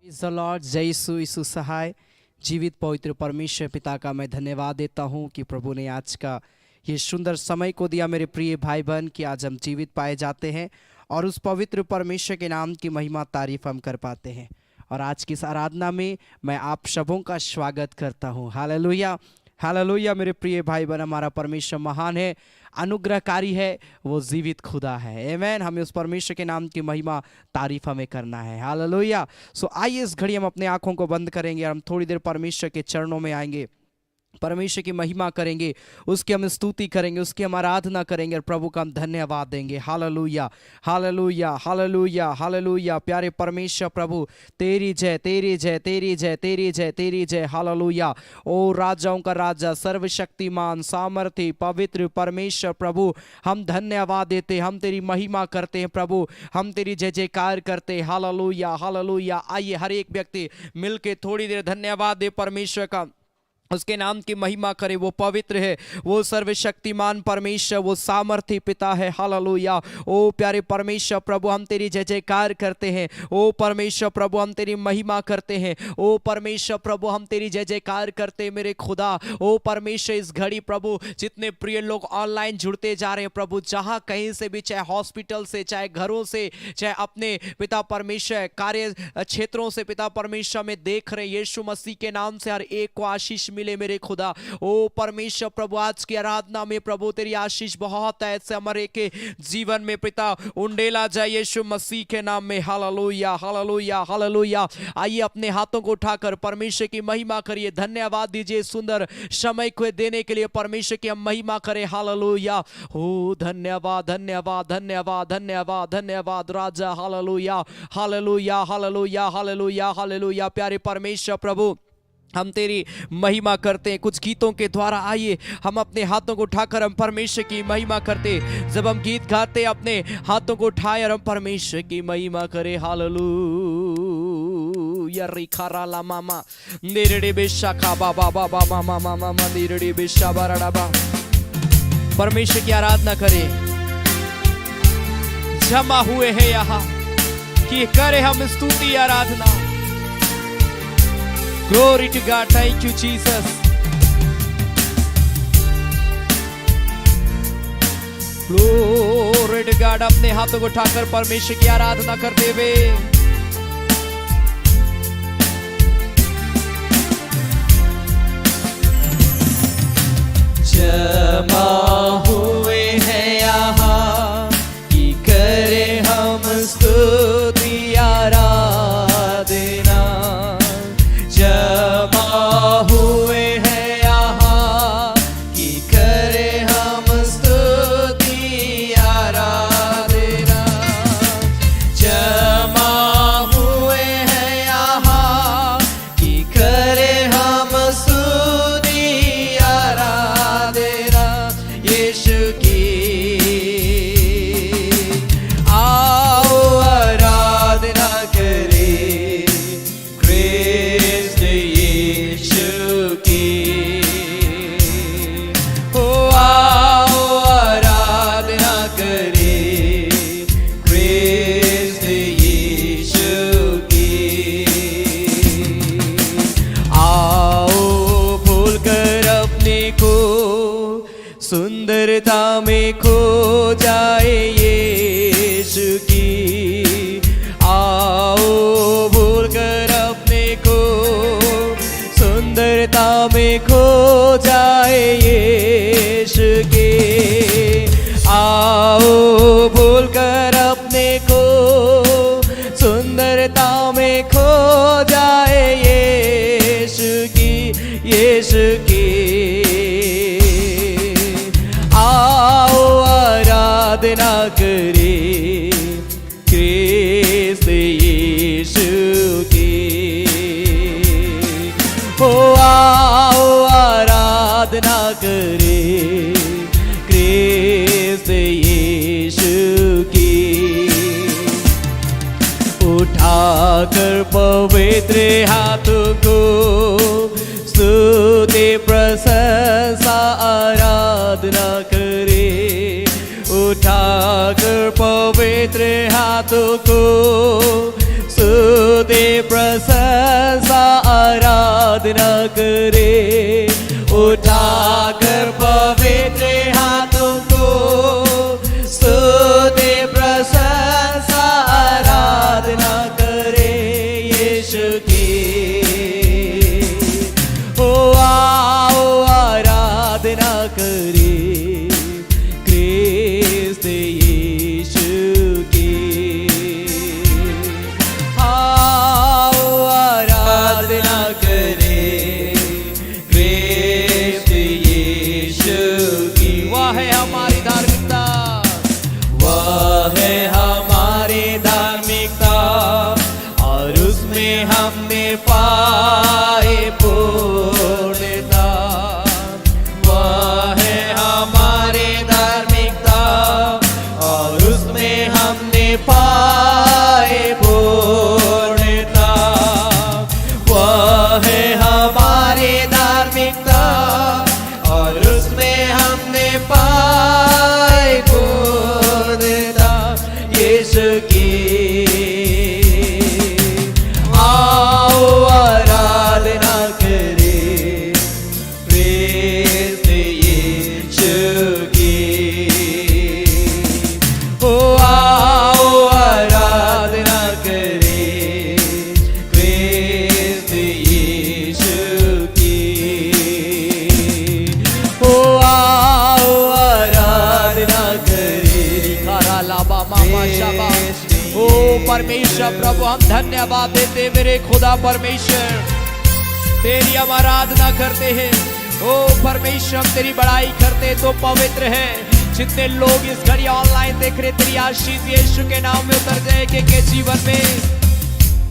Praise the Lord. जय यीशु सहाय। जीवित पवित्र परमेश्वर पिता का मैं धन्यवाद देता हूँ कि प्रभु ने आज का ये सुंदर समय को दिया मेरे प्रिय भाई बहन कि आज हम जीवित पाए जाते हैं और उस पवित्र परमेश्वर के नाम की महिमा तारीफ हम कर पाते हैं। और आज की इस आराधना में मैं आप सबों का स्वागत करता हूँ। Hallelujah, hallelujah. मेरे प्रिय भाई बहन, हमारा परमेश्वर महान है, अनुग्रहकारी है, वो जीवित खुदा है। आमीन। हमें उस परमेश्वर के नाम की महिमा तारीफ हमें करना है। हालेलुया। सो आइए इस घड़ी हम अपने आंखों को बंद करेंगे और हम थोड़ी देर परमेश्वर के चरणों में आएंगे, परमेश्वर की महिमा करेंगे, उसकी हम स्तुति करेंगे, उसकी हम आराधना करेंगे और प्रभु का हम धन्यवाद देंगे। Hallelujah, hallelujah, hallelujah, hallelujah. प्यारे परमेश्वर प्रभु, तेरी जय, तेरी जय, तेरी जय, तेरी जय, तेरी जय। हालेलुया। ओ राजाओं का राजा, सर्वशक्तिमान, सामर्थी, पवित्र परमेश्वर प्रभु, हम धन्यवाद देते, हम तेरी महिमा करते हैं प्रभु, हम तेरी जय जयकार करते हैं। Hallelujah, hallelujah. आइए हर एक व्यक्ति मिलके थोड़ी देर धन्यवाद दे परमेश्वर का, उसके नाम की महिमा करे। वो पवित्र है, वो सर्वशक्तिमान परमेश्वर, वो सामर्थी पिता है। हालेलुया। ओ प्यारे परमेश्वर प्रभु, हम तेरी जय जयकार करते हैं। ओ परमेश्वर प्रभु, हम तेरी महिमा करते हैं। ओ परमेश्वर प्रभु, हम तेरी जय जयकार करते हैं मेरे खुदा। ओ परमेश्वर, इस घड़ी प्रभु जितने प्रिय लोग ऑनलाइन जुड़ते जा रहे हैं प्रभु, जहाँ कहीं से भी, चाहे हॉस्पिटल से, चाहे घरों से, चाहे अपने पिता परमेश्वर कार्य क्षेत्रों से पिता परमेश्वर में देख रहे, यीशु मसीह के नाम से हर एक को आशीष मिले मेरे खुदा। ओ परमेश्वर प्रभु, आज की आराधना में प्रभु तेरी आशीष बहुत है, ऐसे हमारे के जीवन में पिता उंडेला जाए यीशु मसीह के नाम में। Hallelujah, hallelujah, hallelujah. आइए अपने हाथों को उठाकर परमेश्वर की महिमा करिए, धन्यवाद दीजिए सुंदर समय को देने के लिए। परमेश्वर की हम महिमा करें। हालेलुया। ओ धन्यवाद, धन्यवाद, धन्यवाद, धन्यवाद, धन्यवाद राजा। Hallelujah, hallelujah, hallelujah, hallelujah, hallelujah. प्यारे परमेश्वर प्रभु, हम तेरी महिमा करते हैं कुछ गीतों के द्वारा। आइए हम अपने हाथों को उठाकर हम परमेश्वर की महिमा करते। जब हम गीत गाते अपने हाथों को उठाए और हम परमेश्वर की महिमा करें। हालेलुया। रिखारा ला मामा निरड़े बेशाखा बाबा बाबा मामा मामा निरड़े बेशा बरड़ाबा। परमेश्वर की आराधना करें। जमा हुए हैं यहाँ कि करे हम स्तुति आराधना। Glory to God. Thank you, Jesus. Glory to God. अपने हाथों को उठाकर परमेश्वर की आराधना करते हुए जमा हुए हैं यहाँ कि करे हम स्तुति आराधना। जमा हुए हैं यहाँ कि करे हम स्तुति आराधना। जमा हुए हैं यहाँ कि करे हम स्तुति आराधना यीशु की। आओ आराधना करें सुंदरता में खो जाए यीशु की। आओ भूल कर अपने को सुंदरता में खो जाए यीशु की। आओ भूल कर अपने को सुंदरता में खो जाए यीशु की, यीशु की। आराधना करे कृष्ण यीशु की। ओ आओ आराधना करे कृष्ण यीशु की। उठाकर पवित्र हाथों को स्तुति प्रशंसा आराधना करे। उठाकर पवित्र हाथों को स्तुति प्रशंसा आराधना करे, उठाकर पवित्र हाथों को स्तुति प्रशंसा आराधना करे यीशु की। ओ आओ आराधना करे क्रिस्त यीशु की। आओ आराधना करे क्रिस्त यीशु की। वह है हमारी धार्मिकता, वह है हमारी धार्मिकता, और उसमें हमने पाए पूर्णता। वह है हमारी धार्मिकता, और उसमें हमने पाए पूर्णता। वह है हमारी धार्मिकता, और उसमें हमने पाए पूर्णता यीशु की। आओ आराधना करे क्रिस्त यीशु की। ओ आओ आराधना करे क्रिस्त यीशु की। ओ आओ आराधना करे लाबा मामा शाबा। ओ परमेश्वर प्रभु, हम धन्यवाद देते मेरे खुदा परमेश्वर, तेरी हम आराधना करते हैं। ओ परमेश्वर, हम तेरी बड़ाई करते तो पवित्र है। जितने लोग इस घड़ी ऑनलाइन देख रहे, तेरी आशीष यीशु के नाम में उतर जाए के जीवन में।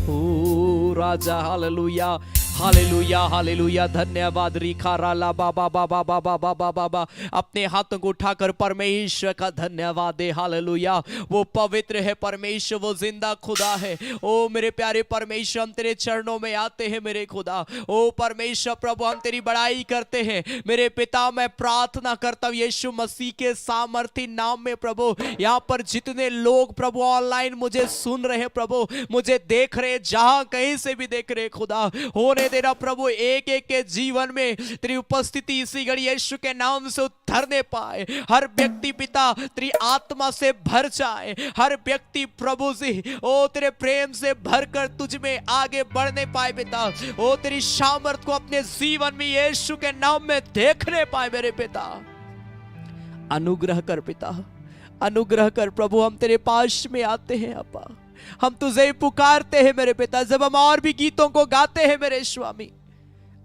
ओ राजा, हालेलुया हालेलुया हालेलुया। धन्यवाद रिखा राला बाबा बाबा बाबा बाबा बाबा। अपने हाथों को उठाकर परमेश्वर का धन्यवाद दे। हालेलुया, वो पवित्र है परमेश्वर, वो जिंदा खुदा है। ओ मेरे प्यारे परमेश्वर, हम तेरे चरणों में आते हैं मेरे खुदा। ओ परमेश्वर प्रभु, हम तेरी बड़ाई करते हैं मेरे पिता। मैं प्रार्थना करता हूँ यीशु मसीह के सामर्थी नाम में प्रभु, यहाँ पर जितने लोग प्रभु ऑनलाइन मुझे सुन रहे हैं प्रभु, मुझे देख रहे, जहां कहीं से भी देख रहे खुदा, होने देना प्रभु एक एक के जीवन में तेरी उपस्थिति इसी घड़ी यीशु के नाम से उतरने पाए। हर व्यक्ति पिता तेरी आत्मा से भर जाए। हर व्यक्ति प्रभु से ओ तेरे प्रेम से भरकर तुझ में आगे बढ़ने पाए पिता। ओ तेरी सामर्थ को अपने जीवन में यीशु के नाम में देखने पाए मेरे पिता। अनुग्रह कर पिता, अनुग्रह कर प्रभु। हम तेरे पास में आते हैं अप्पा, हम तुझे पुकारते हैं मेरे पिता। जब हम और भी गीतों को गाते हैं मेरे स्वामी,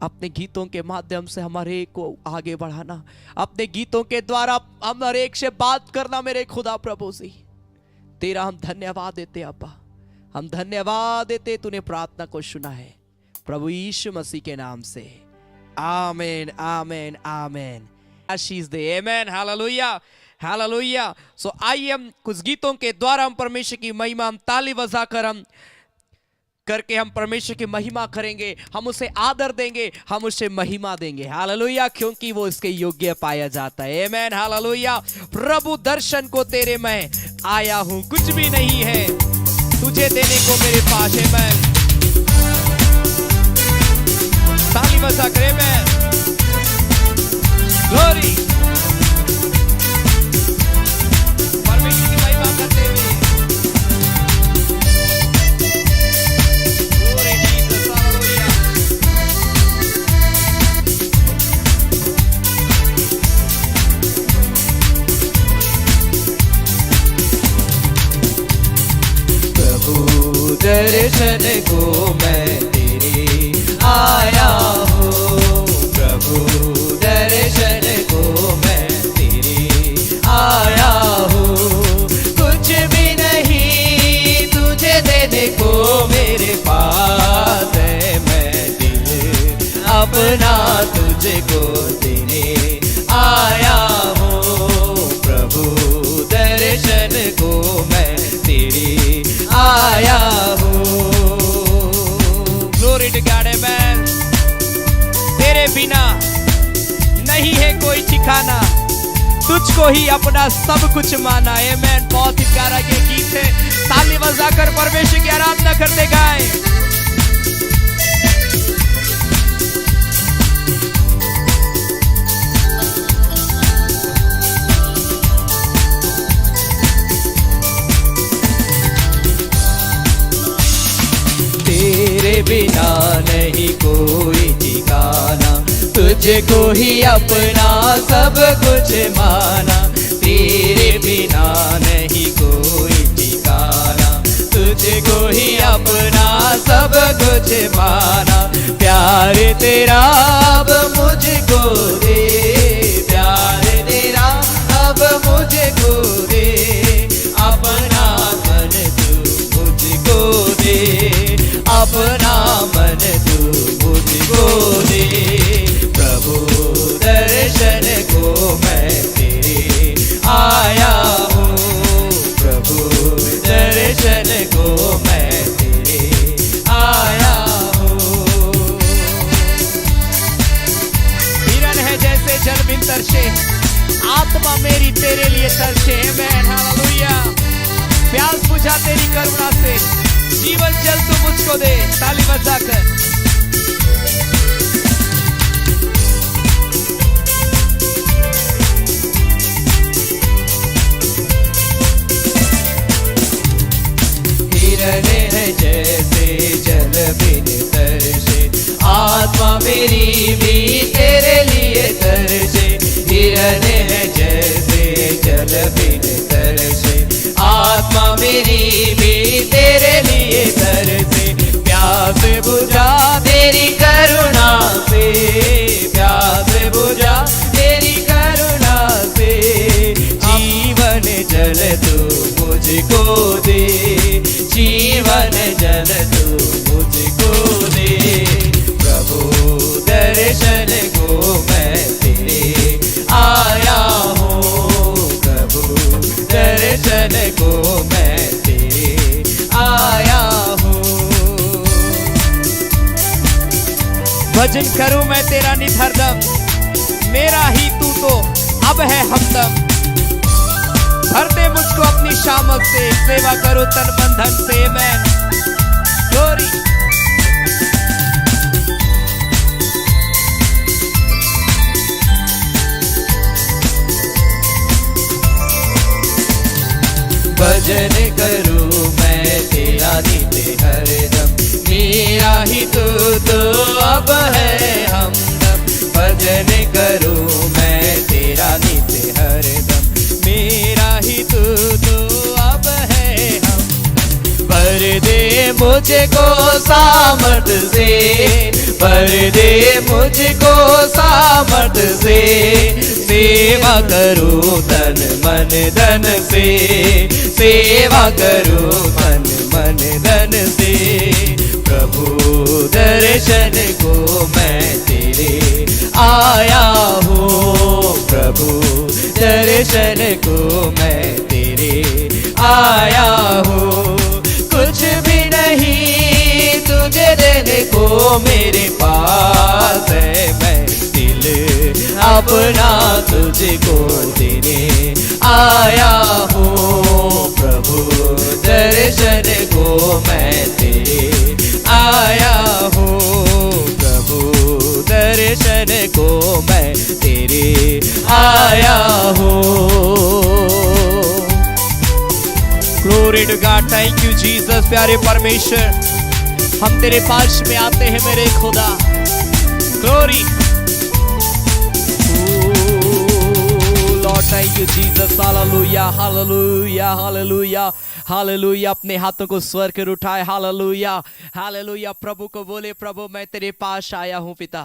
अपने गीतों के माध्यम से हमारे एक को आगे बढ़ाना, अपने गीतों के द्वारा हम हर एक से बात करना मेरे खुदा प्रभु से। तेरा हम धन्यवाद देते अब्बा, हम धन्यवाद देते, तूने प्रार्थना को सुना है प्रभु यीशु मसीह के नाम से। आमीन आमीन आमीन। आशीष दे। आमीन। Hallelujah hallelujah. सो आइए हम कुछ गीतों के द्वारा हम परमेश्वर की महिमा, हम ताली बजाकर हम करके हम परमेश्वर की महिमा करेंगे, हम उसे आदर देंगे, हम उसे महिमा देंगे। हालेलुया, क्योंकि वो इसके योग्य पाया जाता है। आमीन हालेलुया। प्रभु दर्शन को तेरे मैं आया हूं, कुछ भी नहीं है तुझे देने को मेरे पास। आमीन। ताली बजा करे मैं ग्लोरी परमेश्वर की महिमा करते हुए। प्रभु दर्शन को मैं तेरे आया हूँ, प्रभु दर्शन को मैं तेरे आया हूँ। कुछ भी नहीं तुझे देने को मेरे पास है, मैं दिल अपना तुझको देने आया हूँ। प्रभु दर्शन को मैं तेरे आया हूँ। Glory to God. आमीन। तेरे बिना नहीं है कोई ठिकाना, तुझको ही अपना सब कुछ माना। आमीन। बहुत ही प्यारा ये गीत है, ताली बजाकर परमेश्वर की आराधना करते गाए। तेरे बिना नहीं कोई ठिकाना, तुझको ही अपना सब कुछ माना, तेरे बिना नहीं कोई ठिकाना, तुझको ही अपना सब कुछ माना। प्यार तेरा अब मुझको दे, प्यार तेरा अब मुझको दे, अपना मन तू मुझको दे, अपना मन तू मुझको दे। प्रभु दर्शन को मैं तेरे आया हूँ, प्रभु दर्शन को मैं तेरे आया हूँ। हिरन है जैसे जल बिन तरसे, आत्मा मेरी तेरे लिए तरसे। आमेन, हालेलुया। प्यास बुझा तेरी करुणा से, जीवन जल तू मुझको दे। ताली बजाकर हिरन है जैसे जल बिन तरसे, आत्मा मेरी भी तेरे लिए तरसे। हिरन है जैसे जल बिन तरसे, आत्मा मेरी भी तेरे लिए तरसे। प्यास बुझा तेरी करुणा से, प्यास बुझा तेरी करुणा से, जीवन जल तू मुझको दे, जीवन जल तू मुझको दे। प्रभु दर्शन को मैं तेरे आया हूँ, प्रभु दर्शन को मैं तेरे आया हूँ। भजन करूं मैं तेरा नित हरदम, मेरा ही तू तो अब है हमदम। भर दे मुझको अपनी शामत से, सेवा करो तन मन धन से। मैं ग्लोरी भजन करूं मैं तेरा नित हरदम, मेरा ही तू तो अब है हमदम। भजन करूं मैं तेरा नित हरदम, मेरा ही तू तो अब है हम। भर दे मुझको सामर्थ से, भर दे मुझको सामर्थ से, सेवा करूं तन मन धन से, सेवा करूं तन मन धन से। प्रभु दर्शन को मैं तेरे आया हूँ, प्रभु दर्शन को मैं तेरे आया हूँ। कुछ भी नहीं तुझे देने को मेरे पास है, मैं दिल अपना तुझको देने आया हूँ। प्रभु दर्शन को मैं तेरे आया हूँ, प्रभु दर्शन को मैं तेरे आया हूँ। Glory to God, thank you Jesus. प्यारे परमेश्वर, हम तेरे पास में आते हैं मेरे खुदा। Glory Lord, thank you Jesus. Hallelujah hallelujah hallelujah hallelujah. अपने हाथों को स्वर कर उठाए। Hallelujah hallelujah. प्रभु को बोले, प्रभु मैं तेरे पास आया हूँ पिता।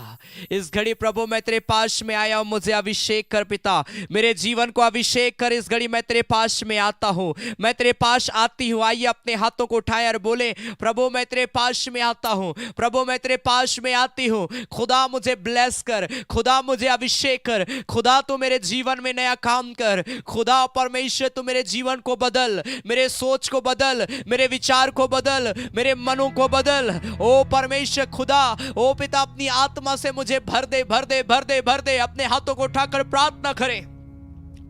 इस घड़ी प्रभु मैं तेरे पास में आया हूँ, मुझे अभिषेक कर पिता, मेरे जीवन को अभिषेक कर। इस घड़ी मैं तेरे पास में आता हूँ, मैं तेरे पास आती हूँ। आइए अपने हाथों को उठाए और बोले, प्रभु मैं तेरे पास में आता हूँ, प्रभु मैं तेरे पास में आती हूँ। खुदा मुझे ब्लेस कर, खुदा मुझे अभिषेक कर, खुदा तू मेरे जीवन में नया काम कर। खुदा परमेश्वर तू मेरे जीवन को बदल, मेरे सोच को बदल, मेरे विचार को बदल, मेरे मनों को बदल। ओ परमेश्वर खुदा, ओ पिता अपनी आत्मा से मुझे भर दे भर दे भर दे भर दे। अपने हाथों को उठाकर प्रार्थना करें।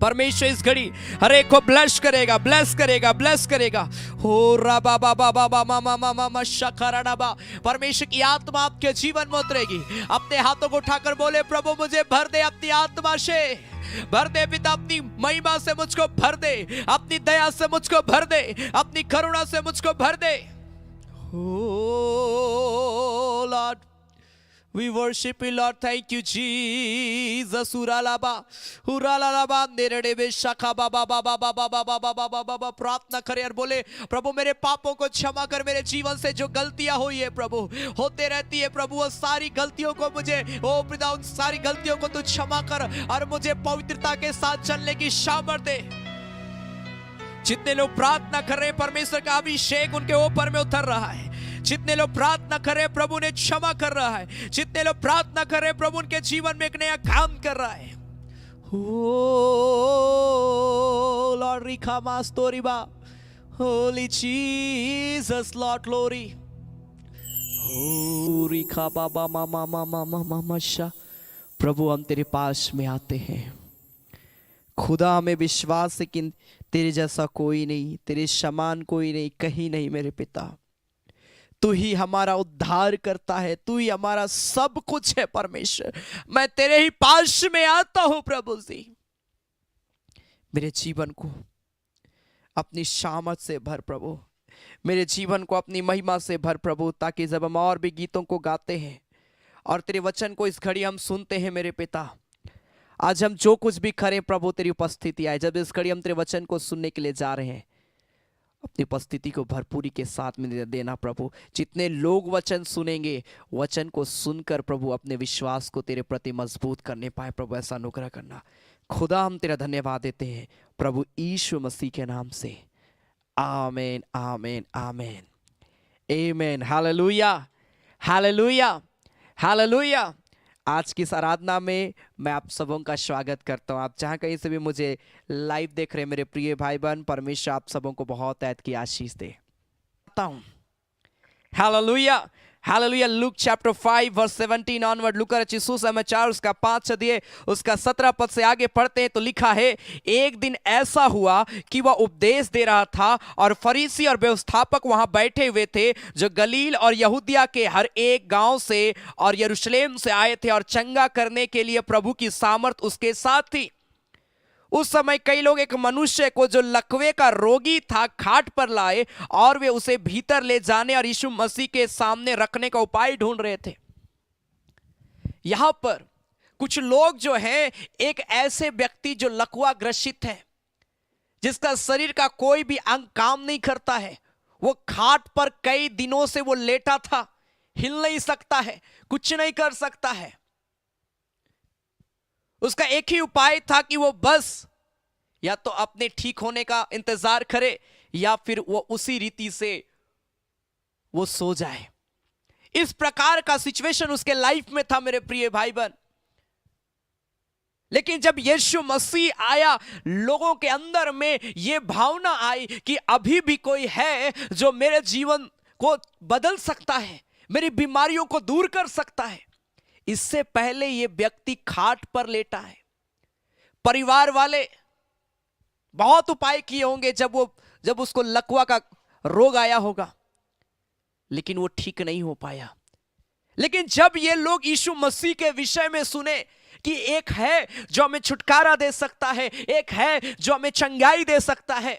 परमेश्वर इस घड़ी हर एक को ब्लेस करेगा, ब्लेस करेगा, ब्लेस करेगा। हो रा बा बा बा बा बा मा मा मा मा मा शखराना बा। परमेश्वर की आत्मा आपके जीवन में उतरेगी। अपने हाथों को उठाकर बोले, प्रभु मुझे भर दे अपनी आत्मा से, भर दे पिता अपनी महिमा से मुझको भर दे, अपनी दया से मुझको भर दे, अपनी करुणा से मुझको भर दे। हो We worship you, Lord. Thank you, Jesus. Uralaba, uralalaba, नेरड़े शाखा बाबा बाबा बाबा बाबा बाबा बाबा प्रार्थना करे और बोले प्रभु मेरे पापों को क्षमा कर, मेरे जीवन से जो गलतियां हुई है प्रभु, होते रहती है प्रभु, वो सारी गलतियों को मुझे ओ पिता उन सारी गलतियों को तू क्षमा कर और मुझे पवित्रता के साथ चलने की सामर्थ दे। जितने लोग प्रार्थना कर रहे हैं परमेश्वर का अभिषेक उनके ऊपर में उतर रहा है। जितने लोग प्रार्थना कर रहे हैं प्रभु ने क्षमा कर रहा है। जितने लोग प्रार्थना कर रहे हैं प्रभु उनके जीवन में एक नया काम कर रहा है। Oh Lord, Rika Mastoriba, Holy Jesus, Lord glory. Oh Rika Baba Mama Mama Mama Masha, प्रभु हम तेरे पास में आते हैं। खुदा हमें विश्वास है कि तेरे जैसा कोई नहीं, तेरे समान कोई नहीं, कहीं नहीं मेरे पिता। तू ही हमारा उद्धार करता है, तू ही हमारा सब कुछ है परमेश्वर। मैं तेरे ही पास में आता हूं प्रभु जी। मेरे जीवन को अपनी सामर्थ से भर प्रभु, मेरे जीवन को अपनी महिमा से भर प्रभु, ताकि जब हम और भी गीतों को गाते हैं और तेरे वचन को इस घड़ी हम सुनते हैं मेरे पिता, आज हम जो कुछ भी करें प्रभु तेरी उपस्थिति आए। जब इस घड़ी हम तेरे वचन को सुनने के लिए जा रहे हैं, अपनी उपस्थिति को भरपूरी के साथ में देना प्रभु। जितने लोग वचन सुनेंगे, वचन को सुनकर प्रभु अपने विश्वास को तेरे प्रति मजबूत करने पाए प्रभु, ऐसा अनुग्रह करना। खुदा हम तेरा धन्यवाद देते हैं प्रभु यीशु मसीह के नाम से, आमीन आमीन आमीन आमीन। Hallelujah hallelujah hallelujah. आज की इस आराधना में मैं आप सबों का स्वागत करता हूं। आप जहां कहीं से भी मुझे लाइव देख रहे हैं मेरे प्रिय भाई बहन, परमेश्वर आप सबों को बहुत ऐत की आशीष दे। Hallelujah hallelujah. Luke chapter 5 verse 17 onward, लूका रचित सुसमाचार उसका 5 अध्याय उसका 17 पद से आगे पढ़ते हैं तो लिखा है, एक दिन ऐसा हुआ कि वह उपदेश दे रहा था और फरीसी और व्यवस्थापक वहां बैठे हुए थे, जो गलील और यहूदिया के हर एक गांव से और यरूशलेम से आए थे और चंगा करने के लिए प्रभु की सामर्थ उसके साथ थी। उस समय कई लोग एक मनुष्य को जो लकवे का रोगी था खाट पर लाए और वे उसे भीतर ले जाने और यीशु मसीह के सामने रखने का उपाय ढूंढ रहे थे। यहां पर कुछ लोग जो हैं, एक ऐसे व्यक्ति जो लकवा ग्रसित है, जिसका शरीर का कोई भी अंग काम नहीं करता है, वो खाट पर कई दिनों से वो लेटा था, हिल नहीं सकता है, कुछ नहीं कर सकता है। उसका एक ही उपाय था कि वो बस या तो अपने ठीक होने का इंतजार करे या फिर वो उसी रीति से वो सो जाए। इस प्रकार का सिचुएशन उसके लाइफ में था मेरे प्रिय भाई बहन। लेकिन जब यीशु मसीह आया, लोगों के अंदर में ये भावना आई कि अभी भी कोई है जो मेरे जीवन को बदल सकता है, मेरी बीमारियों को दूर कर सकता है। इससे पहले ये व्यक्ति खाट पर लेटा है। परिवार वाले बहुत उपाय किए होंगे जब उसको लकवा का रोग आया होगा, लेकिन वो ठीक नहीं हो पाया। लेकिन जब ये लोग यीशु मसीह के विषय में सुने कि एक है जो हमें छुटकारा दे सकता है, एक है जो हमें चंगाई दे सकता है,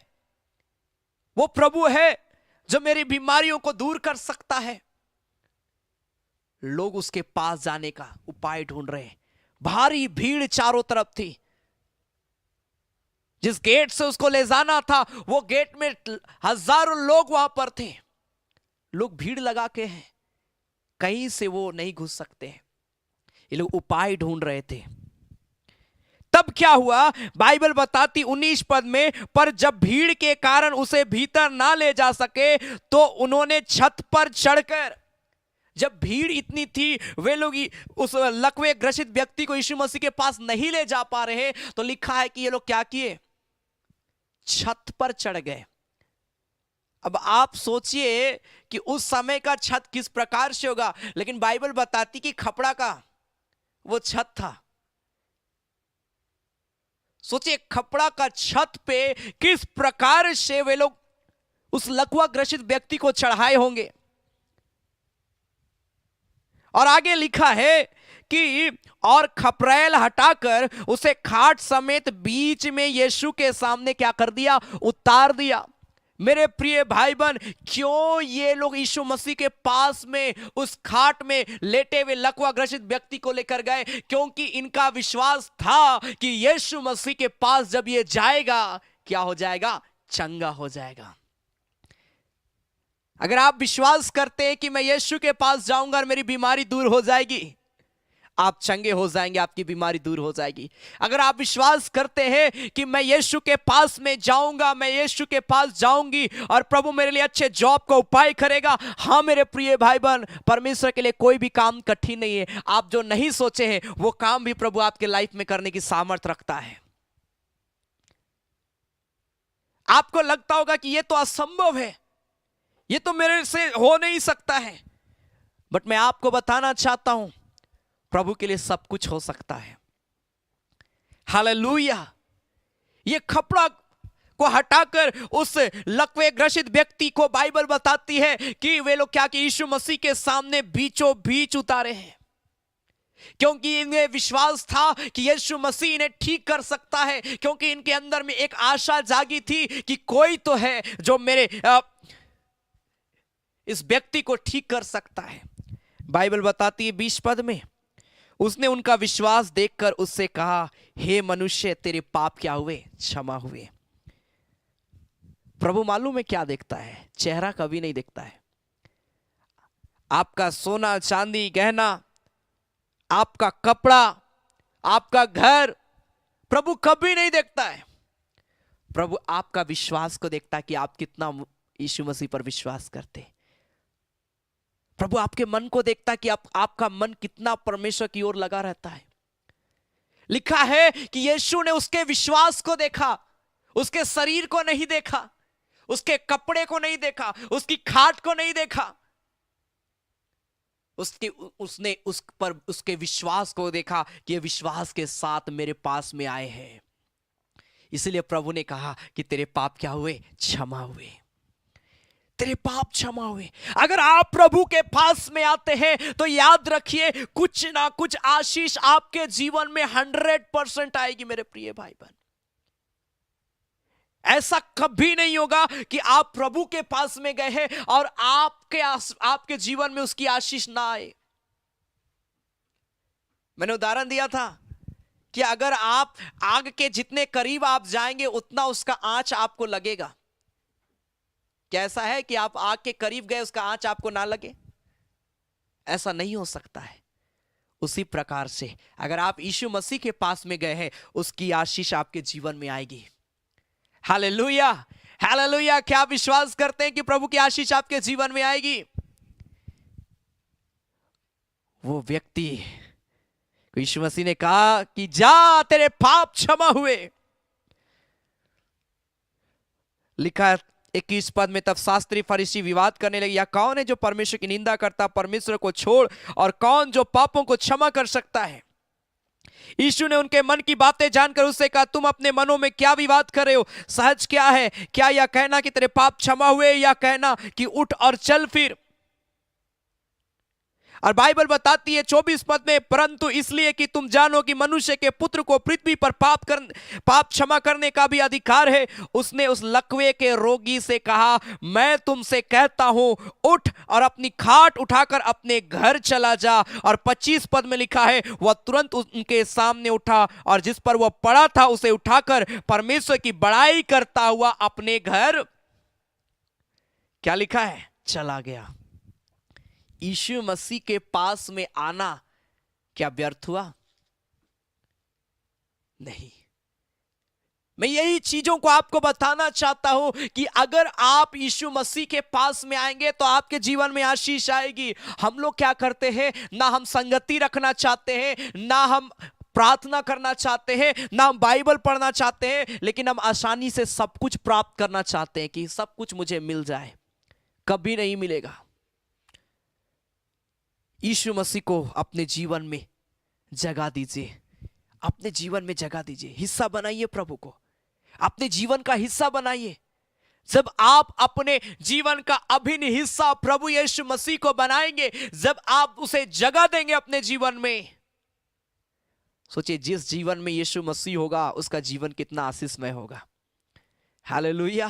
वो प्रभु है जो मेरी बीमारियों को दूर कर सकता है, लोग उसके पास जाने का उपाय ढूंढ रहे हैं। भारी भीड़ चारों तरफ थी। जिस गेट से उसको ले जाना था, वो गेट में हजारों लोग वहां पर थे। लोग भीड़ लगा के हैं, कहीं से वो नहीं घुस सकते। ये लोग उपाय ढूंढ रहे थे। तब क्या हुआ, बाइबल बताती 19 पद में, पर जब भीड़ के कारण उसे भीतर ना ले जा सके तो उन्होंने छत पर चढ़कर, जब भीड़ इतनी थी, वे लोग उस लकवे ग्रसित व्यक्ति को यीशु मसीह के पास नहीं ले जा पा रहे, तो लिखा है कि ये लोग क्या किए, छत पर चढ़ गए। अब आप सोचिए कि उस समय का छत किस प्रकार से होगा, लेकिन बाइबल बताती कि खपड़ा का वो छत था। सोचिए खपड़ा का छत पे किस प्रकार से वे लोग उस लकवा ग्रसित व्यक्ति को चढ़ाए होंगे। और आगे लिखा है कि और खपरेल हटाकर उसे खाट समेत बीच में यीशु के सामने क्या कर दिया, उतार दिया। मेरे प्रिय भाई बहन, क्यों ये लोग यीशु मसीह के पास में उस खाट में लेटे हुए लकवा ग्रसित व्यक्ति को लेकर गए? क्योंकि इनका विश्वास था कि यीशु मसीह के पास जब ये जाएगा, क्या हो जाएगा? चंगा हो जाएगा। अगर आप विश्वास करते हैं कि मैं यीशु के पास जाऊंगा और मेरी बीमारी दूर हो जाएगी, आप चंगे हो जाएंगे, आपकी बीमारी दूर हो जाएगी। अगर आप विश्वास करते हैं कि मैं यीशु के पास में जाऊंगा, मैं यीशु के पास जाऊंगी और प्रभु मेरे लिए अच्छे जॉब का उपाय करेगा, हाँ मेरे प्रिय भाई बहन, परमेश्वर के लिए कोई भी काम कठिन नहीं है। आप जो नहीं सोचे हैं वो काम भी प्रभु आपके लाइफ में करने की सामर्थ्य रखता है। आपको लगता होगा कि ये तो असंभव है, ये तो मेरे से हो नहीं सकता है, बट मैं आपको बताना चाहता हूं प्रभु के लिए सब कुछ हो सकता है। हालेलुया। ये कपड़ा को हटाकर उस लकवे ग्रसित व्यक्ति को बाइबल बताती है कि वे लोग क्या कि यीशु मसीह के सामने बीचों बीच उतारे हैं, क्योंकि इन्हें विश्वास था कि यीशु मसीह इन्हें ठीक कर सकता है, क्योंकि इनके अंदर में एक आशा जागी थी कि कोई तो है जो मेरे इस व्यक्ति को ठीक कर सकता है। बाइबल बताती है 20 पद में, उसने उनका विश्वास देखकर उससे कहा, हे मनुष्य, तेरे पाप क्या हुए? क्षमा हुए। प्रभु मालूम है क्या देखता है? चेहरा कभी नहीं देखता है। आपका सोना चांदी गहना, आपका कपड़ा, आपका घर प्रभु कभी नहीं देखता है। प्रभु आपका विश्वास को देखता है कि आप कितना यीशु मसीह पर विश्वास करते। प्रभु आपके मन को देखता है कि आपका मन कितना परमेश्वर की ओर लगा रहता है। लिखा है कि यीशु ने उसके विश्वास को देखा, उसके शरीर को नहीं देखा, उसके कपड़े को नहीं देखा, उसकी खाट को नहीं देखा, उसने उस पर उसके विश्वास को देखा कि ये विश्वास के साथ मेरे पास में आए हैं। इसलिए प्रभु ने कहा कि तेरे पाप क्या हुए? क्षमा हुए। तेरे पाप क्षमा हुए। अगर आप प्रभु के पास में आते हैं तो याद रखिए कुछ ना कुछ आशीष आपके जीवन में 100% आएगी मेरे प्रिय भाई बहन। ऐसा कभी नहीं होगा कि आप प्रभु के पास में गए हैं और आपके जीवन में उसकी आशीष ना आए। मैंने उदाहरण दिया था कि अगर आप आग के जितने करीब आप जाएंगे उतना उसका आंच आपको लगेगा। क्या ऐसा है कि आप आग के करीब गए उसका आंच आपको ना लगे? ऐसा नहीं हो सकता है। उसी प्रकार से अगर आप यीशु मसीह के पास में गए हैं उसकी आशीष आपके जीवन में आएगी। Hallelujah, hallelujah. क्या आप विश्वास करते हैं कि प्रभु की आशीष आपके जीवन में आएगी? वो व्यक्ति यीशु मसीह ने कहा कि जा, तेरे पाप क्षमा हुए। लिखा 21 पद में, तब शास्त्री फरीसी विवाद करने लगे, या कौन है जो परमेश्वर की निंदा करता? परमेश्वर को छोड़ और कौन जो पापों को क्षमा कर सकता है? यीशु ने उनके मन की बातें जानकर उससे कहा, तुम अपने मनों में क्या विवाद कर रहे हो? सहज क्या है? क्या यह कहना कि तेरे पाप क्षमा हुए, या कहना कि उठ और चल फिर? और बाइबल बताती है 24 पद में, परंतु इसलिए कि तुम जानो कि मनुष्य के पुत्र को पृथ्वी पर पाप क्षमा करने का भी अधिकार है, उसने उस लकवे के रोगी से कहा, मैं तुमसे कहता हूं, उठ और अपनी खाट उठाकर अपने घर चला जा। और 25 पद में लिखा है, वह तुरंत उनके सामने उठा और जिस पर वह पड़ा था उसे उठाकर परमेश्वर की बड़ाई करता हुआ अपने घर, क्या लिखा है, चला गया। यीशु मसीह के पास में आना क्या व्यर्थ हुआ? नहीं। मैं यही चीजों को आपको बताना चाहता हूं कि अगर आप यीशु मसीह के पास में आएंगे तो आपके जीवन में आशीष आएगी। हम लोग क्या करते हैं, ना हम संगति रखना चाहते हैं, ना हम प्रार्थना करना चाहते हैं, ना हम बाइबल पढ़ना चाहते हैं, लेकिन हम आसानी से सब कुछ प्राप्त करना चाहते हैं कि सब कुछ मुझे मिल जाए। कभी नहीं मिलेगा। यीशु मसीह को अपने जीवन में जगह दीजिए, अपने जीवन में जगह दीजिए, हिस्सा बनाइए, प्रभु को अपने जीवन का हिस्सा बनाइए। जब आप अपने जीवन का अभिन्न हिस्सा प्रभु यीशु मसीह को बनाएंगे, जब आप उसे जगह देंगे अपने जीवन में, सोचिए जिस जीवन में यीशु मसीह होगा उसका जीवन कितना आशीषमय होगा। हालेलुया।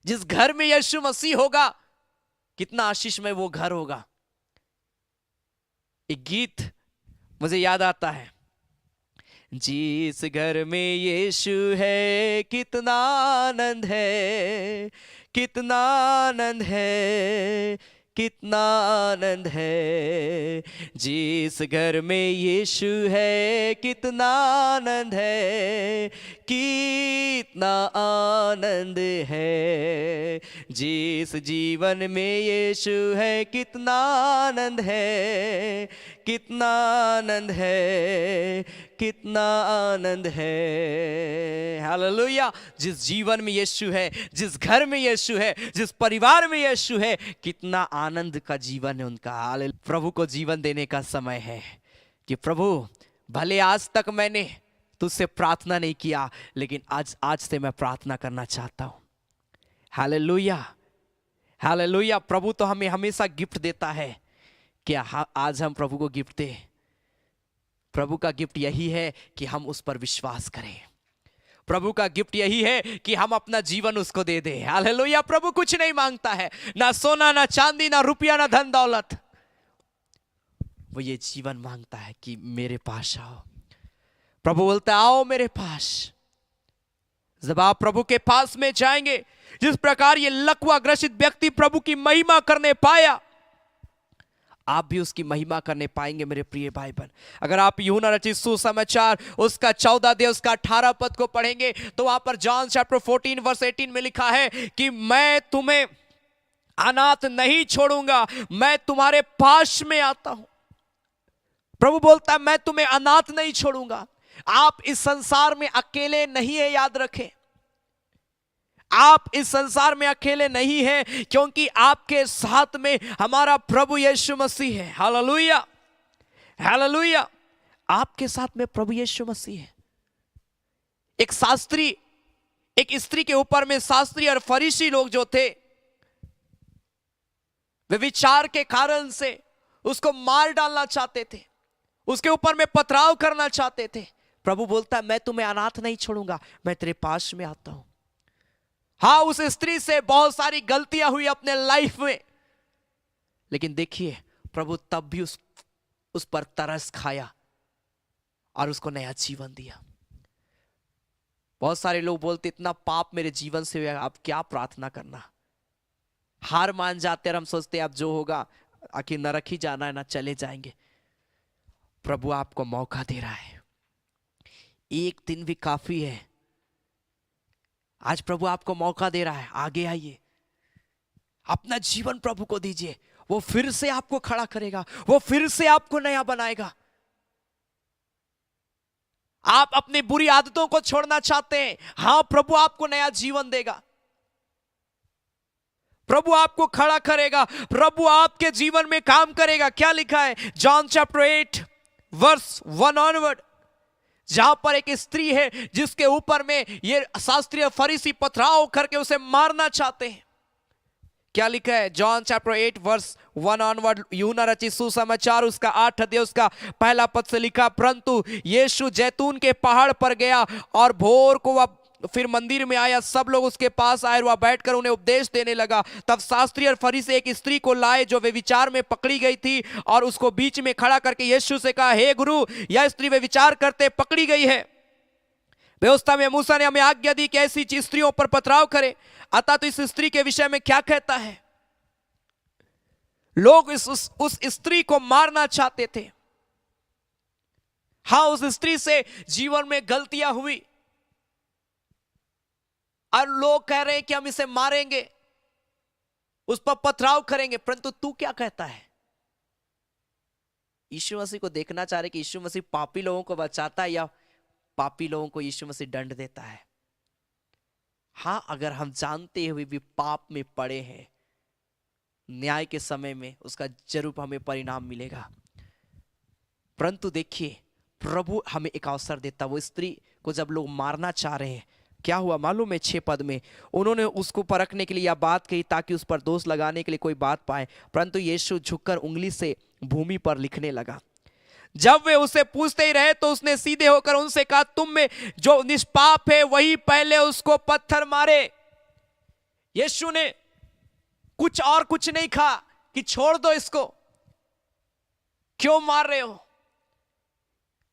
जिस घर में यीशु मसीह होगा, कितना आशीषमय वो घर होगा। एक गीत मुझे याद आता है, जिस घर में यीशु है कितना आनंद है, कितना आनंद है, कितना आनंद है। जिस घर में यीशु है कितना आनंद है, कितना आनंद है। जिस जीवन में यीशु है कितना आनंद है, कितना आनंद है, कितना आनंद है। हालेलुया। जिस जीवन में यीशु है, जिस घर में यीशु है, जिस परिवार में यीशु है, कितना आनंद का जीवन है उनका। हालेलुया। प्रभु को जीवन देने का समय है कि प्रभु, भले आज तक मैंने तुझसे प्रार्थना नहीं किया, लेकिन आज से मैं प्रार्थना करना चाहता हूं। Hallelujah, hallelujah. प्रभु तो हमें हमेशा गिफ्ट देता है कि आज हम प्रभु को गिफ्ट दें। प्रभु का गिफ्ट यही है कि हम उस पर विश्वास करें। प्रभु का गिफ्ट यही है कि हम अपना जीवन उसको दे दें। हालेलुया। प्रभु कुछ नहीं मांगता है, ना सोना, ना चांदी, ना रुपया, ना धन दौलत। वो ये जीवन मांगता है कि मेरे पास आओ। प्रभु बोलता है आओ मेरे पास। जब आप प्रभु के पास में जाएंगे, जिस प्रकार ये लकवा ग्रसित व्यक्ति प्रभु की महिमा करने पाया, आप भी उसकी महिमा करने पाएंगे मेरे प्रिय भाई बहन। अगर आप यूहन्ना रचित सुसमाचार उसका 14 अध्याय उसका 18 पद को पढ़ेंगे, तो वहां पर जॉन चैप्टर 14 वर्स 18 में लिखा है कि मैं तुम्हें अनाथ नहीं छोड़ूंगा, मैं तुम्हारे पास में आता हूं। प्रभु बोलता है मैं तुम्हें अनाथ नहीं छोड़ूंगा। आप इस संसार में अकेले नहीं है, याद रखें। आप इस संसार में अकेले नहीं हैं, क्योंकि आपके साथ में हमारा प्रभु यीशु मसीह है। Hallelujah, hallelujah. आपके साथ में प्रभु यीशु मसीह है। एक शास्त्री, एक स्त्री के ऊपर में शास्त्री और फरीसी लोग जो थे, वे विचार के कारण से उसको मार डालना चाहते थे, उसके ऊपर में पथराव करना चाहते थे। प्रभु बोलता है मैं तुम्हें अनाथ नहीं छोड़ूंगा, मैं तेरे पास में आता हूं। हाँ, उस स्त्री से बहुत सारी गलतियां हुई अपने लाइफ में, लेकिन देखिए प्रभु तब भी उस पर तरस खाया और उसको नया जीवन दिया। बहुत सारे लोग बोलते इतना पाप मेरे जीवन से हुआ, अब क्या प्रार्थना करना। हार मान जाते और हम सोचते अब जो होगा आखिर नरक ही जाना है, ना चले जाएंगे। प्रभु आपको मौका दे रहा है, एक दिन भी काफी है। आज प्रभु आपको मौका दे रहा है, आगे आइए, अपना जीवन प्रभु को दीजिए। वो फिर से आपको खड़ा करेगा, वो फिर से आपको नया बनाएगा। आप अपनी बुरी आदतों को छोड़ना चाहते हैं, हां, प्रभु आपको नया जीवन देगा। प्रभु आपको खड़ा करेगा, प्रभु आपके जीवन में काम करेगा। क्या लिखा है जॉन चैप्टर 8 वर्स 1 ऑनवर्ड, जहां पर एक स्त्री है जिसके ऊपर में ये शास्त्रीय फरीसी पथराव करके उसे मारना चाहते हैं। क्या लिखा है जॉन चैप्टर 8 वर्स 1 ऑनवर्ड, यूहन्ना रचित सुसमाचार उसका 8 अध्याय उसका पहला पद से लिखा, परंतु यीशु जैतून के पहाड़ पर गया और भोर को वह फिर मंदिर में आया। सब लोग उसके पास आए, वह बैठकर उन्हें उपदेश देने लगा। तब शास्त्री और फरीसी एक स्त्री को लाए जो वे विचार में पकड़ी गई थी, और उसको बीच में खड़ा करके यीशु से कहा, हे गुरु, यह स्त्री वे विचार करते पकड़ी गई है। व्यवस्था में मूसा ने हमें आज्ञा दी कि ऐसी स्त्रियों पर पथराव करे, अतः तो इस स्त्री के विषय में क्या कहता है। लोग उस स्त्री को मारना चाहते थे। हाँ, उस स्त्री से जीवन में गलतियां हुई और लोग कह रहे हैं कि हम इसे मारेंगे, उस पर पथराव करेंगे, परंतु तू क्या कहता है। यीशु मसीह को देखना चाह रहे कि यीशु मसीह पापी लोगों को बचाता है या पापी लोगों को यीशु मसीह दंड देता है। हाँ, अगर हम जानते हुए भी पाप में पड़े हैं, न्याय के समय में उसका जरूर हमें परिणाम मिलेगा। परंतु देखिए, प्रभु हमें एक अवसर देता। वो स्त्री को जब लोग मारना चाह रहे हैं, क्या हुआ मालूम है 6 पद में, उन्होंने उसको परखने के लिए यह बात कही ताकि उस पर दोष लगाने के लिए कोई बात पाए, परंतु यीशु झुककर उंगली से भूमि पर लिखने लगा। जब वे उसे पूछते ही रहे तो उसने सीधे होकर उनसे कहा, तुम में जो निष्पाप है वही पहले उसको पत्थर मारे। यीशु ने कुछ और कुछ नहीं कहा कि छोड़ दो इसको, क्यों मार रहे हो।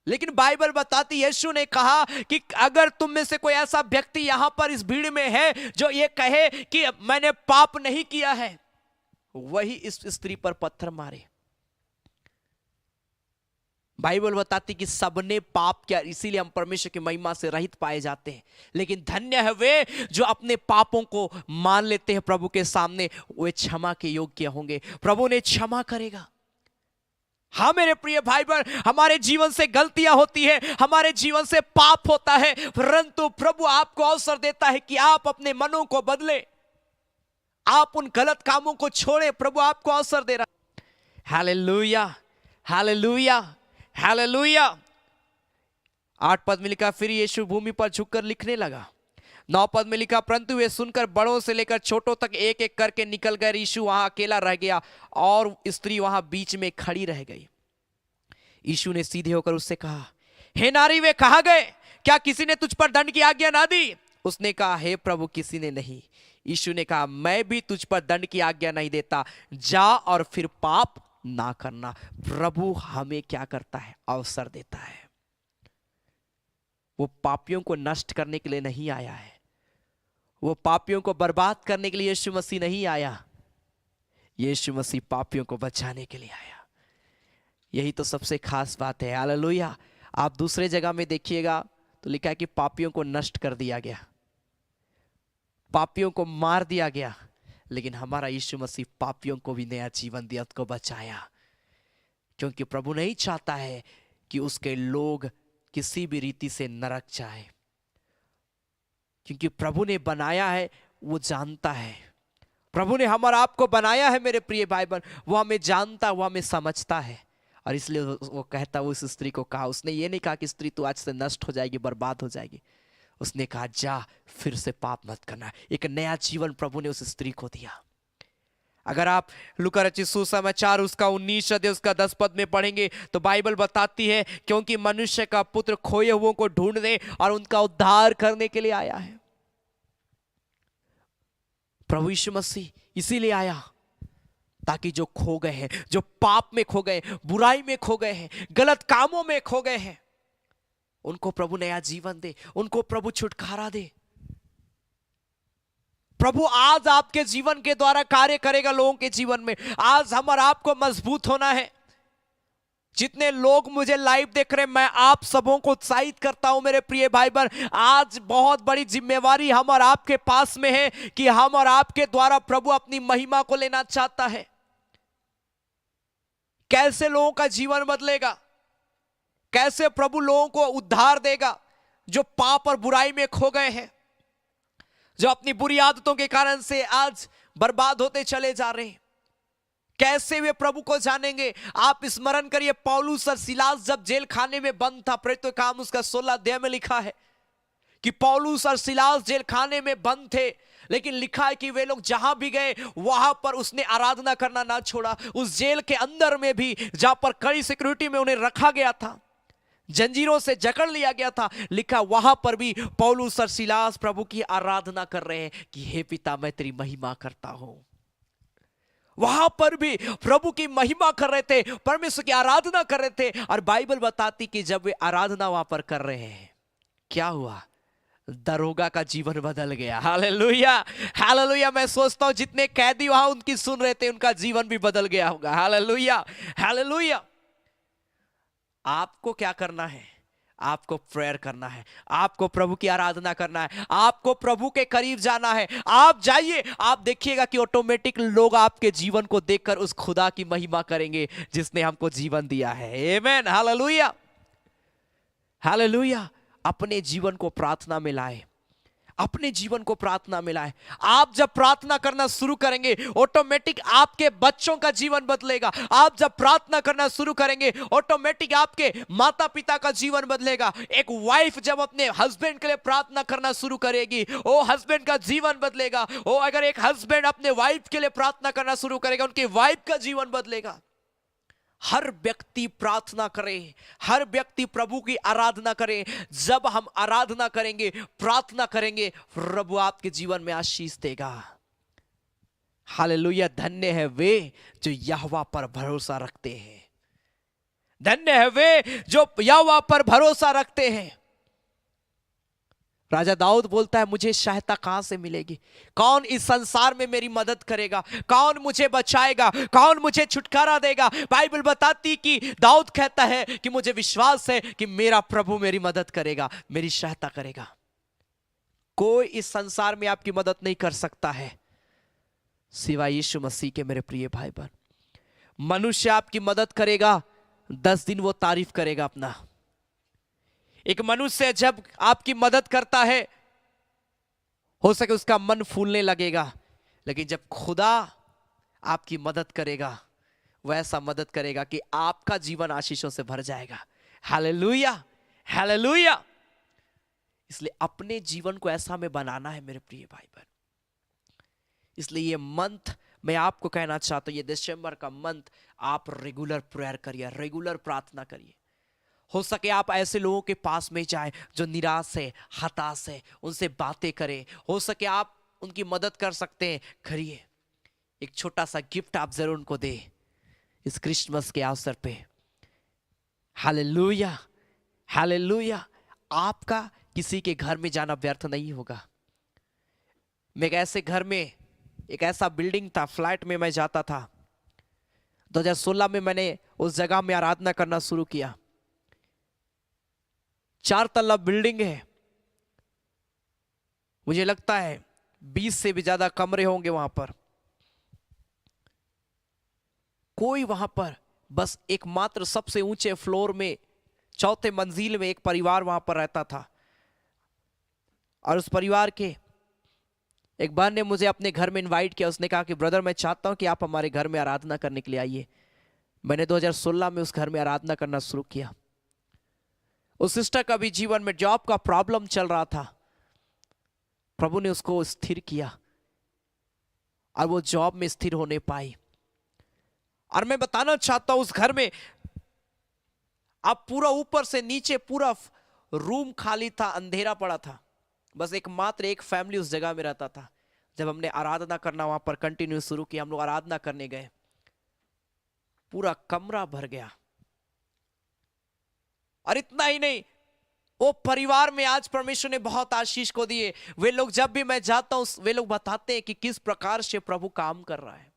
लेकिन बाइबल बताती, यीशु ने कहा कि अगर तुम में से कोई ऐसा व्यक्ति यहां पर इस भीड़ में है जो ये कहे कि मैंने पाप नहीं किया है, वही इस स्त्री पर पत्थर मारे। बाइबल बताती कि सबने पाप किया, इसीलिए हम परमेश्वर की महिमा से रहित पाए जाते हैं। लेकिन धन्य है वे जो अपने पापों को मान लेते हैं प्रभु के सामने, वे क्षमा के योग्य होंगे, प्रभु ने क्षमा करेगा। हाँ मेरे प्रिय भाई बहन, हमारे जीवन से गलतियां होती है, हमारे जीवन से पाप होता है, परंतु प्रभु आपको अवसर देता है कि आप अपने मनों को बदले, आप उन गलत कामों को छोड़े। प्रभु आपको अवसर दे रहा है। Hallelujah, hallelujah, hallelujah. 8 पद में लिखा, फिर यीशु भूमि पर झुककर लिखने लगा। 9 पद में लिखा, परंतु वे सुनकर बड़ों से लेकर छोटों तक एक एक करके निकल गए। यीशु वहां अकेला रह गया और स्त्री वहां बीच में खड़ी रह गई। यीशु ने सीधे होकर उससे कहा, हे नारी, वे कहाँ गए? क्या किसी ने तुझ पर दंड की आज्ञा ना दी? उसने कहा, हे प्रभु, किसी ने नहीं। यीशु ने कहा, मैं भी तुझ पर दंड की आज्ञा नहीं देता, जा और फिर पाप ना करना। प्रभु हमें क्या करता है? अवसर देता है। वो पापियों को नष्ट करने के लिए नहीं आया है, वो पापियों को बर्बाद करने के लिए यीशु मसीह नहीं आया, यीशु मसीह पापियों को बचाने के लिए आया। यही तो सबसे खास बात है। हालेलुया। आप दूसरे जगह में देखिएगा तो लिखा है कि पापियों को नष्ट कर दिया गया, पापियों को मार दिया गया, लेकिन हमारा यीशु मसीह पापियों को भी नया जीवन दिया, उसको बचाया। क्योंकि प्रभु नहीं चाहता है कि उसके लोग किसी भी रीति से नरक जाए, क्योंकि प्रभु ने बनाया है, वो जानता है। प्रभु ने हमारा आपको बनाया है मेरे प्रिय भाई बहन, वो हमें जानता, वो हमें समझता है। और इसलिए वो कहता, वो उस स्त्री को कहा, उसने ये नहीं कहा कि स्त्री तू आज से नष्ट हो जाएगी, बर्बाद हो जाएगी। उसने कहा, जा फिर से पाप मत करना। एक नया जीवन प्रभु ने उस स्त्री को दिया। अगर आप लूका रचित सुसमाचार उसका 19 अध्याय उसका 10 पद में पढ़ेंगे तो बाइबल बताती है, क्योंकि मनुष्य का पुत्र खोए हुओं को ढूंढने और उनका उद्धार करने के लिए आया है। प्रभु यीशु मसीह इसीलिए आया ताकि जो खो गए हैं, जो पाप में खो गए, बुराई में खो गए हैं, गलत कामों में खो गए हैं, उनको प्रभु नया जीवन दे, उनको प्रभु छुटकारा दे। प्रभु आज आपके जीवन के द्वारा कार्य करेगा लोगों के जीवन में। आज हम और आपको मजबूत होना है। जितने लोग मुझे लाइव देख रहे हैं, मैं आप सबों को उत्साहित करता हूं मेरे प्रिय भाई बहन, आज बहुत बड़ी जिम्मेवारी हम और आपके पास में है कि हम और आपके द्वारा प्रभु अपनी महिमा को लेना चाहता है। कैसे लोगों का जीवन बदलेगा, कैसे प्रभु लोगों को उद्धार देगा जो पाप और बुराई में खो गए हैं, जो अपनी बुरी आदतों के कारण से आज बर्बाद होते चले जा रहे हैं। कैसे वे प्रभु को जानेंगे? आप स्मरण करिए, पौलुस और सिलास जब जेल खाने में बंद था, प्रेरितों के काम उसका 16 अध्याय में लिखा है कि पौलुस और सिलास जेल खाने में बंद थे, लेकिन लिखा है कि वे लोग जहां भी गए वहां पर उसने आराधना करना ना छोड़ा। उस जेल के अंदर में भी, जहां पर कड़ी सिक्योरिटी में उन्हें रखा गया था, जंजीरों से जकड़ लिया गया था, लिखा वहां पर भी पौलुस और सिलास प्रभु की आराधना कर रहे हैं कि हे पिता, मैं तेरी महिमा करता हूं। वहां पर भी प्रभु की महिमा कर रहे थे, परमेश्वर की आराधना कर रहे थे। और बाइबल बताती कि जब वे आराधना वहां पर कर रहे हैं, क्या हुआ? दरोगा का जीवन बदल गया। Hallelujah, hallelujah. मैं सोचता हूं जितने कैदी वहां उनकी सुन रहे थे, उनका जीवन भी बदल गया होगा। Hallelujah, hallelujah. आपको क्या करना है? आपको प्रेयर करना है, आपको प्रभु की आराधना करना है, आपको प्रभु के करीब जाना है। आप जाइए, आप देखिएगा कि ऑटोमेटिक लोग आपके जीवन को देखकर उस खुदा की महिमा करेंगे जिसने हमको जीवन दिया है। आमेन, हालेलुया, हालेलुया। अपने जीवन को प्रार्थना में लाए, अपने जीवन को प्रार्थना में लाए। आप जब प्रार्थना करना शुरू करेंगे, ऑटोमेटिक आपके बच्चों का जीवन बदलेगा। आप जब प्रार्थना करना शुरू करेंगे, ऑटोमेटिक आपके माता पिता का जीवन बदलेगा। एक वाइफ जब अपने हस्बैंड के लिए प्रार्थना करना शुरू करेगी, वो हस्बैंड का जीवन बदलेगा। वो अगर एक हस्बैंड अपने वाइफ के लिए प्रार्थना करना शुरू करेगा, उनकी वाइफ का जीवन बदलेगा। हर व्यक्ति प्रार्थना करे, हर व्यक्ति प्रभु की आराधना करे। जब हम आराधना करेंगे, प्रार्थना करेंगे, प्रभु आपके जीवन में आशीष देगा। हालेलुया। धन्य है वे जो यहोवा पर भरोसा रखते हैं। धन्य है वे जो यहोवा पर भरोसा रखते हैं। राजा दाऊद बोलता है, मुझे सहायता कहां से मिलेगी? कौन इस संसार में मेरी मदद करेगा? कौन मुझे बचाएगा? कौन मुझे छुटकारा देगा? बाइबल बताती कि दाऊद कहता है कि मुझे विश्वास है कि मेरा प्रभु मेरी मदद करेगा, मेरी सहायता करेगा। कोई इस संसार में आपकी मदद नहीं कर सकता है सिवाय यीशु मसीह के। मेरे प्रिय भाई बहन, मनुष्य आपकी मदद करेगा, 10 दिन वो तारीफ करेगा अपना। एक मनुष्य जब आपकी मदद करता है, हो सके उसका मन फूलने लगेगा, लेकिन जब खुदा आपकी मदद करेगा, वह ऐसा मदद करेगा कि आपका जीवन आशीषों से भर जाएगा। Hallelujah, hallelujah. इसलिए अपने जीवन को ऐसा में बनाना है मेरे प्रिय भाई बहन। इसलिए ये मंथ मैं आपको कहना चाहता हूं, ये दिसंबर का मंथ आप रेगुलर प्रेयर करिए, रेगुलर प्रार्थना करिए। हो सके आप ऐसे लोगों के पास में जाएं जो निराश है, हताश है, उनसे बातें करें। हो सके आप उनकी मदद कर सकते हैं, करिए। एक छोटा सा गिफ्ट आप जरूर उनको दें इस क्रिसमस के अवसर पे। Hallelujah, hallelujah. आपका किसी के घर में जाना व्यर्थ नहीं होगा। मैं एक ऐसे घर में, एक ऐसा बिल्डिंग था, फ्लैट में मैं जाता था। 2016 में मैंने उस जगह में आराधना करना शुरू किया। 4 तल्ला बिल्डिंग है, मुझे लगता है 20 से भी ज्यादा कमरे होंगे वहां पर। कोई वहां पर, बस एकमात्र सबसे ऊंचे फ्लोर में 4थे मंजिल में एक परिवार वहां पर रहता था। और उस परिवार के एक बहन ने मुझे अपने घर में इनवाइट किया। उसने कहा कि ब्रदर, मैं चाहता हूं कि आप हमारे घर में आराधना करने के लिए आइए। मैंने 2016 में उस घर में आराधना करना शुरू किया। उस सिस्टर का भी जीवन में जॉब का प्रॉब्लम चल रहा था। प्रभु ने उसको स्थिर किया और वो जॉब में स्थिर होने पाई। और मैं बताना चाहता हूं, उस घर में अब पूरा ऊपर से नीचे पूरा रूम खाली था, अंधेरा पड़ा था। बस एकमात्र एक फैमिली उस जगह में रहता था। जब हमने आराधना करना वहां पर कंटिन्यू शुरू किया, हम लोग आराधना करने गए, पूरा कमरा भर गया। और इतना ही नहीं, वो परिवार में आज परमेश्वर ने बहुत आशीष को दिए। वे लोग, जब भी मैं जाता हूं, वे लोग बताते हैं कि किस प्रकार से प्रभु काम कर रहा है,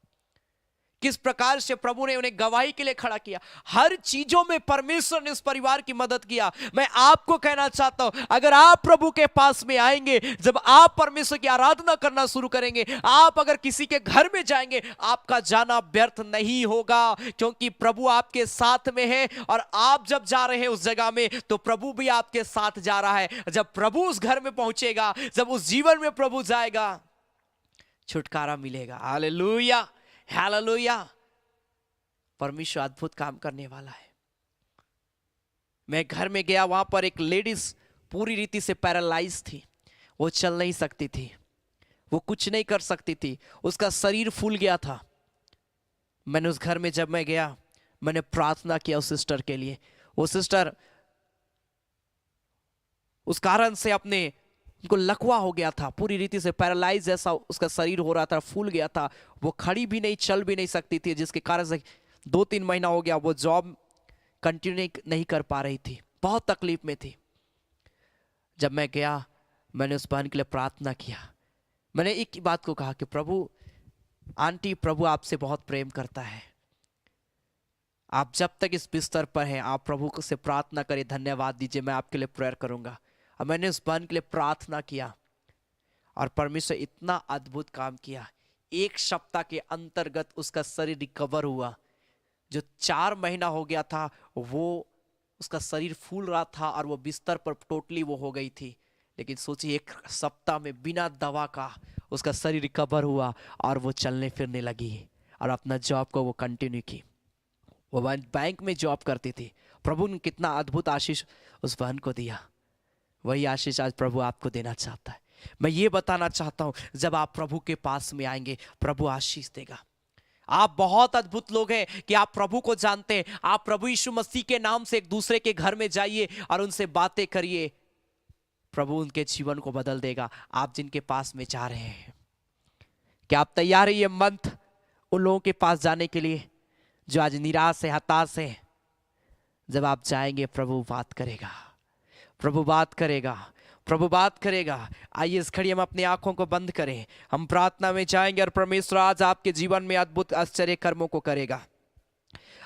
किस प्रकार से प्रभु ने उन्हें गवाही के लिए खड़ा किया। हर चीजों में परमेश्वर ने उस परिवार की मदद किया। मैं आपको कहना चाहता हूं, अगर आप प्रभु के पास में आएंगे, जब आप परमेश्वर की आराधना करना शुरू करेंगे, आप अगर किसी के घर में जाएंगे, आपका जाना व्यर्थ नहीं होगा, क्योंकि प्रभु आपके साथ में है। और आप जब जा रहे हैं उस जगह में, तो प्रभु भी आपके साथ जा रहा है। जब प्रभु उस घर में पहुंचेगा, जब उस जीवन में प्रभु जाएगा, छुटकारा मिलेगा। Hallelujah, hallelujah. परमेश्वर अद्भुत काम करने वाला है। मैं घर में गया, वहां पर एक लेडीज पूरी रीति से पैरालाइज थी। वो चल नहीं सकती थी, वो कुछ नहीं कर सकती थी, उसका शरीर फूल गया था। मैंने उस घर में जब मैं गया, मैंने प्रार्थना किया उस सिस्टर के लिए। वो सिस्टर उस कारण से अपने उनको लकवा हो गया था, पूरी रीति से पैरालाइज जैसा उसका शरीर हो रहा था, फूल गया था। वो खड़ी भी नहीं, चल भी नहीं सकती थी, जिसके कारण से 2-3 महीना हो गया वो जॉब कंटिन्यू नहीं कर पा रही थी, बहुत तकलीफ में थी। जब मैं गया, मैंने उस बहन के लिए प्रार्थना किया। मैंने एक ही बात को कहा कि प्रभु, आंटी, प्रभु आपसे बहुत प्रेम करता है। आप जब तक इस बिस्तर पर हैं, आप प्रभु से प्रार्थना करें, धन्यवाद दीजिए, मैं आपके लिए प्रेयर करूंगा। और मैंने उस बहन के लिए प्रार्थना किया और परमेश्वर इतना अद्भुत काम किया। 1 सप्ताह के अंतर्गत उसका शरीर रिकवर हुआ। जो 4 महीना हो गया था, वो उसका शरीर फूल रहा था और वो बिस्तर पर टोटली वो हो गई थी। लेकिन सोचिए, 1 सप्ताह में बिना दवा का उसका शरीर रिकवर हुआ और वो चलने फिरने लगी और अपना जॉब को वो कंटिन्यू की। वो बैंक में जॉब करती थी। प्रभु ने कितना अद्भुत आशीष उस बहन को दिया। वही आशीष आज प्रभु आपको देना चाहता है। मैं ये बताना चाहता हूं, जब आप प्रभु के पास में आएंगे, प्रभु आशीष देगा। आप बहुत अद्भुत लोग हैं कि आप प्रभु को जानते हैं। आप प्रभु यीशु मसीह के नाम से एक दूसरे के घर में जाइए और उनसे बातें करिए, प्रभु उनके जीवन को बदल देगा। आप जिनके पास में जा रहे हैं, क्या आप तैयार हैं ये मंथ उन लोगों के पास जाने के लिए जो आज निराश है, हताश है? जब आप जाएंगे प्रभु बात करेगा, प्रभु बात करेगा, प्रभु बात करेगा। आइए इस घड़ी हम अपनी आंखों को बंद करें, हम प्रार्थना में जाएंगे और परमेश्वर आज आपके जीवन में अद्भुत आश्चर्य कर्मों को करेगा।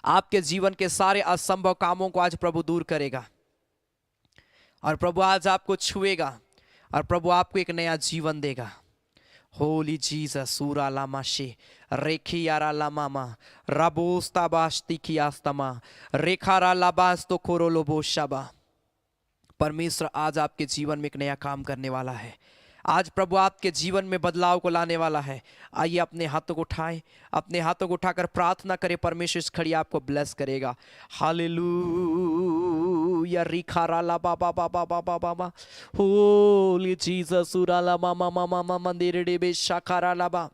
आपके जीवन के सारे असंभव कामों को आज प्रभु दूर करेगा और प्रभु आज आपको छुएगा और प्रभु आपको एक नया जीवन देगा। होली जीसस सूरा लामा शे रेखी यारा लामा राबोस्ता बास्ती की आस्तमा रेखारा लाबास तो खोरो लोबोशाबा। परमेश्वर आज आपके जीवन में एक नया काम करने वाला है। आज प्रभु आपके जीवन में बदलाव को लाने वाला है। आइए अपने हाथों को उठाएं, अपने हाथों को उठाकर प्रार्थना करें। परमेश्वर इस घड़ी आपको ब्लेस करेगा। हालेलुया रिखारा ला बाबा बाबा बाबा बाबा होली जीसस उराला मामा मामा मामा मंदिर डेबे शाखारा लाबा।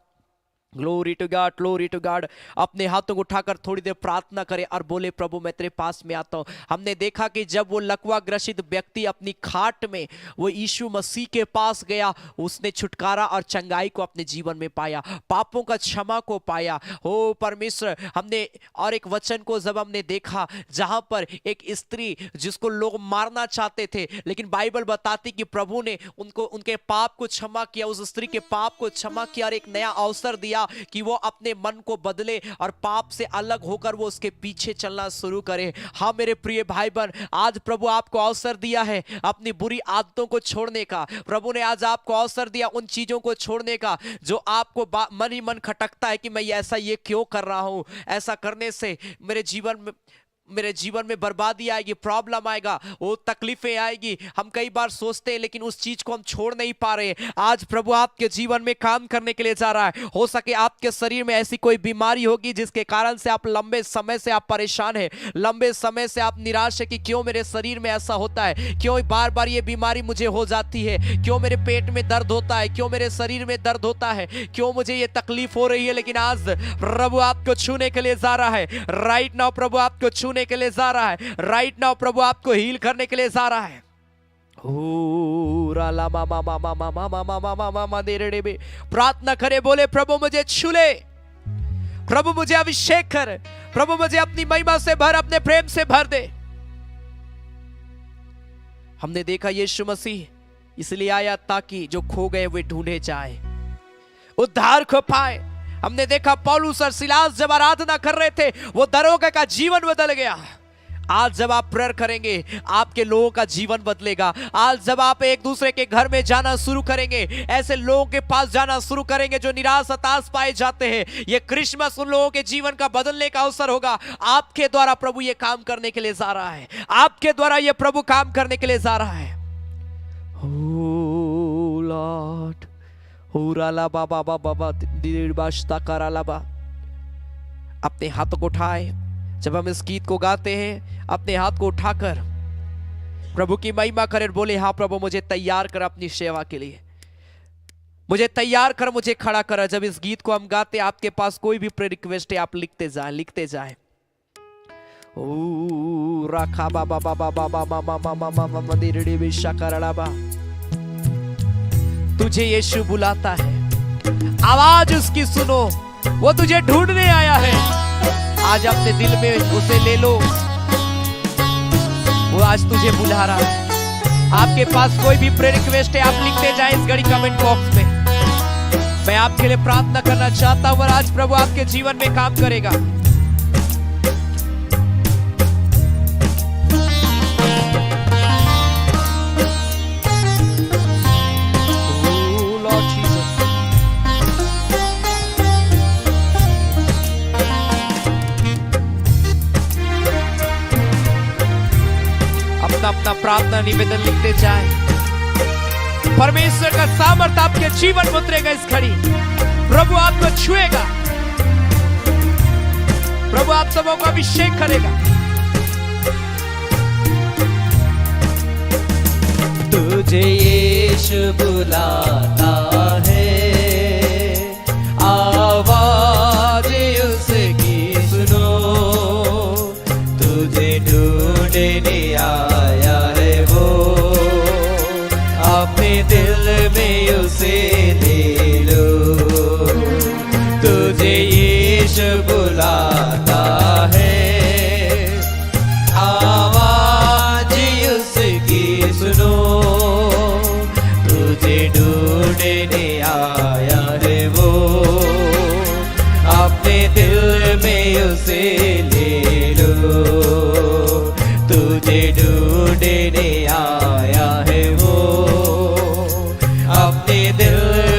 Glory to God, glory to God. अपने हाथों को उठाकर थोड़ी देर प्रार्थना करें और बोले प्रभु मैं तेरे पास में आता हूं। हमने देखा कि जब वो लकवा ग्रसित व्यक्ति अपनी खाट में वो यीशु मसीह के पास गया, उसने छुटकारा और चंगाई को अपने जीवन में पाया, पापों का क्षमा को पाया। हो परमेश्वर, हमने और एक वचन को जब हमने देखा जहां पर एक स्त्री जिसको लोग मारना चाहते थे, लेकिन बाइबल बताती कि प्रभु ने उनको उनके पाप को क्षमा किया, उस स्त्री के पाप को क्षमा किया और एक नया अवसर दिया कि वो अपने मन को बदले और पाप से अलग होकर वो उसके पीछे चलना शुरू करे। हाँ मेरे प्रिय भाई बहन, आज प्रभु आपको अवसर दिया है अपनी बुरी आदतों को छोड़ने का। प्रभु ने आज आपको अवसर दिया उन चीजों को छोड़ने का जो आपको मन ही मन खटकता है कि मैं ये क्यों कर रहा हूं। ऐसा करने से मेरे जीवन में बर्बादी आएगी, प्रॉब्लम आएगा, वो तकलीफें आएगी। हम कई बार सोचते हैं लेकिन उस चीज को हम छोड़ नहीं पा रहे। आज प्रभु आपके जीवन में काम करने के लिए जा रहा है। हो सके आपके शरीर में ऐसी कोई बीमारी होगी जिसके कारण से आप लंबे समय से आप परेशान हैं, लंबे समय से आप निराश है कि क्यों मेरे शरीर में ऐसा होता है, क्यों बार बार ये बीमारी मुझे हो जाती है, क्यों मेरे पेट में दर्द होता है, क्यों मेरे शरीर में दर्द होता है, क्यों मुझे ये तकलीफ हो रही है। लेकिन आज प्रभु आपको छूने के लिए जा रहा है। राइट नाउ प्रभु आपको छूने के लिए जा रहा है। राइट नाउ प्रभु आपको हील करने के लिए जा रहा है। प्रार्थना करे, बोले प्रभु मुझे छू ले, प्रभु मुझे अभिषेक कर, प्रभु मुझे अपनी महिमा से भर, अपने प्रेम से भर दे। हमने देखा यीशु मसीह इसलिए आया ताकि जो खो गए वे ढूंढे जाए, उद्धार को पाए। हमने देखा पौलुस और सिलास जब आराधना कर रहे थे, वो दरोगा का जीवन बदल गया। आज जब आप प्रेयर करेंगे आपके लोगों का जीवन बदलेगा। आज जब आप एक दूसरे के घर में जाना शुरू करेंगे, ऐसे लोगों के पास जाना शुरू करेंगे जो निराश हताश पाए जाते हैं, ये क्रिसमस उन लोगों के जीवन का बदलने का अवसर होगा। आपके द्वारा प्रभु ये काम करने के लिए जा रहा है, आपके द्वारा ये प्रभु काम करने के लिए जा रहा है। Oh Lord, अपने हाथों को उठाए। जब हम इस गीत को गाते हैं अपने हाथ को उठाकर प्रभु की महिमा करें, बोले हाँ प्रभु मुझे तैयार कर अपनी सेवा के लिए, मुझे तैयार कर, मुझे खड़ा कर। जब इस गीत को हम गाते, आपके पास कोई भी प्रे रिक्वेस्ट है आप लिखते जाएं, लिखते जाएं। ओ राखा बाबा बाबा बाबा बाबा बाबा मंदिर विशाखा, तुझे यीशु बुलाता है, आवाज उसकी सुनो, वो तुझे ढूंढने आया है। आज अपने दिल में उसे ले लो, वो आज तुझे बुला रहा है। आपके पास कोई भी प्रेयर रिक्वेस्ट है आप लिखते जाएं इस घड़ी कमेंट बॉक्स में। मैं आपके लिए प्रार्थना करना चाहता हूं और आज प्रभु आपके जीवन में काम करेगा। अपना प्रार्थना निवेदन लिखते जाए। परमेश्वर का सामर्थ आपके जीवन में उतरेगा इस घड़ी। प्रभु आपको छुएगा, प्रभु आप सबों को अभिषेक करेगा। तुझे यीशु बुलाता है, आवाज उसकी सुनो, तुझे ढूंढने आया है वो, अपने दिल में उसे ले लो। उसे ले लो, तुझे ढूंढने आया है वो, अपने दिल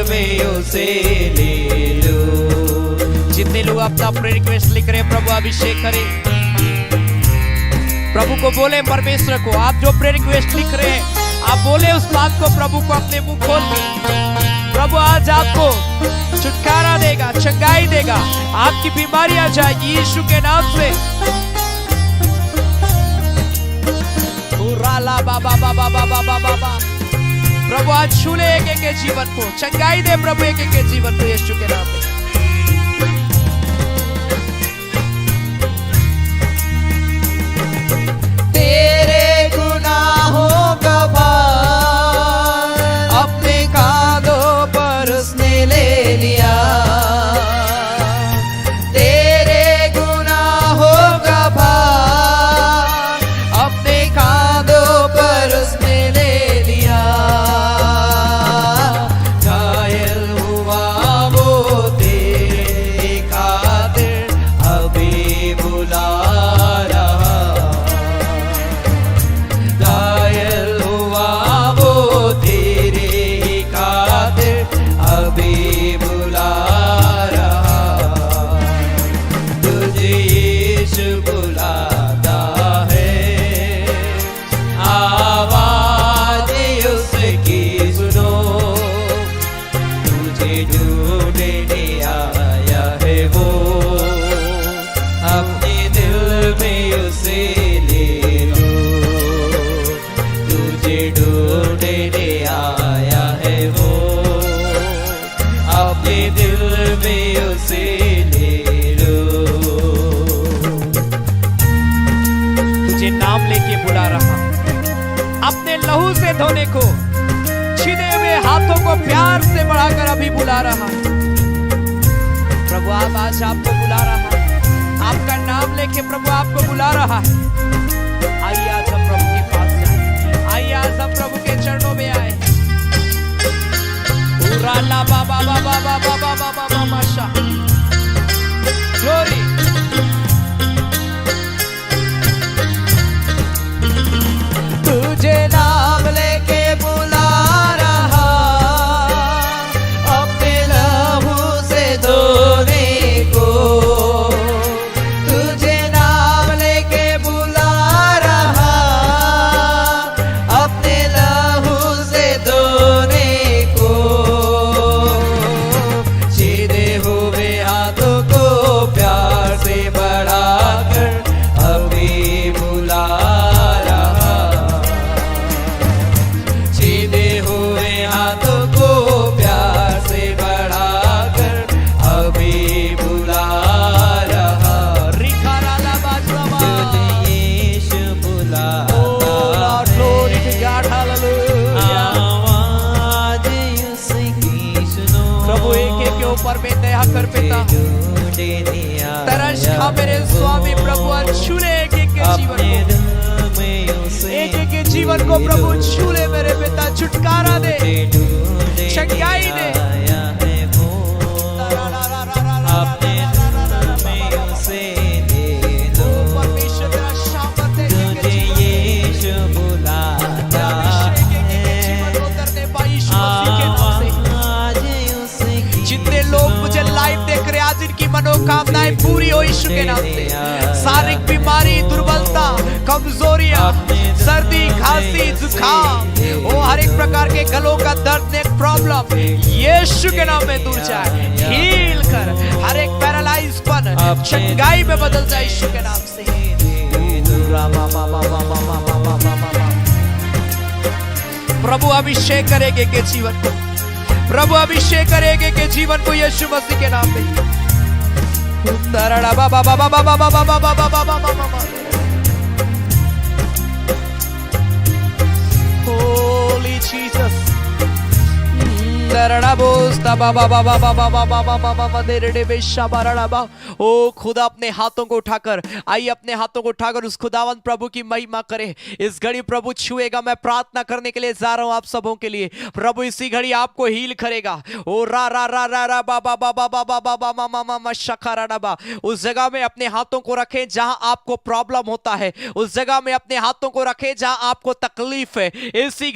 में उसे ले लो। जितने लोग अपना प्रेयर रिक्वेस्ट लिख रहे हैं, प्रभु अभिषेक करें, प्रभु को बोले, परमेश्वर को आप जो प्रेयर रिक्वेस्ट लिख रहे हैं आप बोले उस बात को प्रभु को अपने मुंह खोल के। प्रभु आज आपको छुटकारा देगा, चंगाई देगा, आपकी बीमारियां जाएगी यीशु के नाम से। बाबा बाबा बाबा बाबा प्रभु आज छू ले एक एक जीवन को, चंगाई दे प्रभु एक एक जीवन को यीशु के नाम में। नाम लेके बुला रहा, अपने लहू से धोने को, छिने हुए हाथों को प्यार से बढ़ाकर अभी बुला रहा। प्रभु आप आज आपको बुला रहा, आपका नाम लेके प्रभु आपको बुला रहा है। आइए आज हम प्रभु के पास जाए, आइए आज हम प्रभु के चरणों में आए। बाबा बाबा बाबा बाबा बाबा माशा ग्लोरी। तुझे नाम लेके बुला रहा, अपने लहू से धोने को, तुझे नाम लेके बुला रहा, अपने लहू से धोने को, सीधे हुए हाथों को प्यार से बढ़ाकर अभी बुला ऊपर में दया कर पिता, तरस खा मेरे स्वामी प्रभु, छूले एक एक जीवन को, एक एक जीवन को प्रभु छूले मेरे पिता, छुटकारा दे, चंगाई दे। परमेश्वर तेरा सामर्थ्य तुझे यीशु बुलाता है। जितने लोग मुझे लाइव देख रहे आज इनकी मनोकामनाएं पूरी हो यीशु के नाम से। शारीरिक बीमारी, दुर्बलता, कमजोरियां, सर्दी, खांसी, जुकाम, वो हर एक प्रकार के गलों का दर्द, नेक प्रॉब्लम यीशु के नाम में दूर जाए, हील कर, हर एक पैरालाइज्डपन चंगाई में बदल जाए यीशु के नाम से। प्रभु अभिषेक करेंगे के जीवन को, प्रभु अभिषेक करेंगे के जीवन को यीशु मसीह के नाम में। Holy Jesus, ओ खुदा अपने हाथों को उठाकर, आइए अपने हाथों को उठाकर उस खुदावंद प्रभु की महिमा करें। इस घड़ी प्रभु छुएगा। मैं प्रार्थना करने के लिए जा रहा हूं आप सबों के लिए। प्रभु इसी घड़ी आपको हील करेगा। ओ रा रा रा रा रा बा बा बा बा बा बा बा बा मा मा मा मा शकारा डा बा। उस जगह में अपने हाथों को रखें जहां आपको प्रॉब्लम होता है, उस जगह में अपने हाथों को रखें जहां आपको तकलीफ है। इसी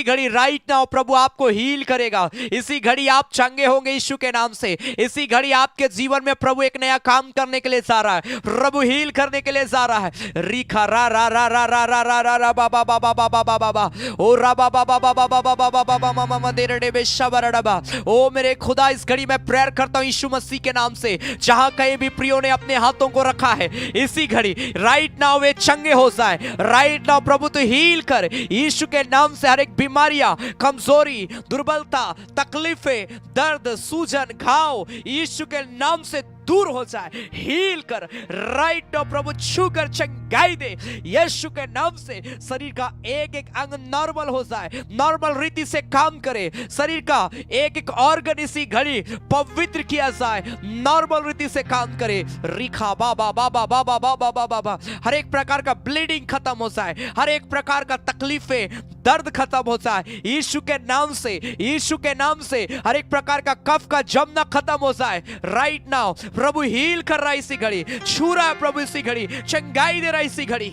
घड़ी राइट नाउ प्रभु आपको हील करेगा। इसी घड़ी आप चंगे होंगे यीशु के नाम से। इसी घड़ी आपके जीवन में प्रभु एक नया काम करने के लिए जा रहा है। प्रभु हील करने के लिए जा रहा है। रिखा रा रा रा रा रा रा रा रा रा बा बा बा बा बा बा बा बा बा ओ रा बा बा बा बा बा बा बा बा बा बा मा मा मा दे रे बे शबरा बा। ओ मेरे खुदा इस घड़ी मैं प्रेयर करता हूं यीशु मसीह के नाम से, जहां कहीं भी प्रियो ने अपने हाथों को रखा है इसी घड़ी राइट नाउ वे चंगे हो जाए। राइट नाउ प्रभु तो हील कर यीशु के नाम से। हर एक बीमारियां, कमजोरी, दुर्बलता, तकलीफें, दर्द, सूजन, घाव यीशु के नाम से दूर हो जाए। हील कर राइट नाउ प्रभु, छू कर चंगाई दे यीशु के नाम से। शरीर का एक एक अंग नॉर्मल हो जाए, नॉर्मल रीति से काम करे। शरीर का एक एक ऑर्गन इसी घड़ी पवित्र किया जाए, नॉर्मल रीति से काम करे। रिखा बाबा बाबा बाबा बाबा बाबा बा। हर एक प्रकार का ब्लीडिंग खत्म हो जाए, हर एक प्रकार का तकलीफें, दर्द खत्म हो जाए यीशु के नाम से। यीशु के नाम से हर एक प्रकार का कफ का जमना खत्म हो जाए। राइट नाउ प्रभु हील कर रहा है इसी घड़ी, छू रहा है प्रभु इसी घड़ी, चंगाई दे रहा है इसी घड़ी।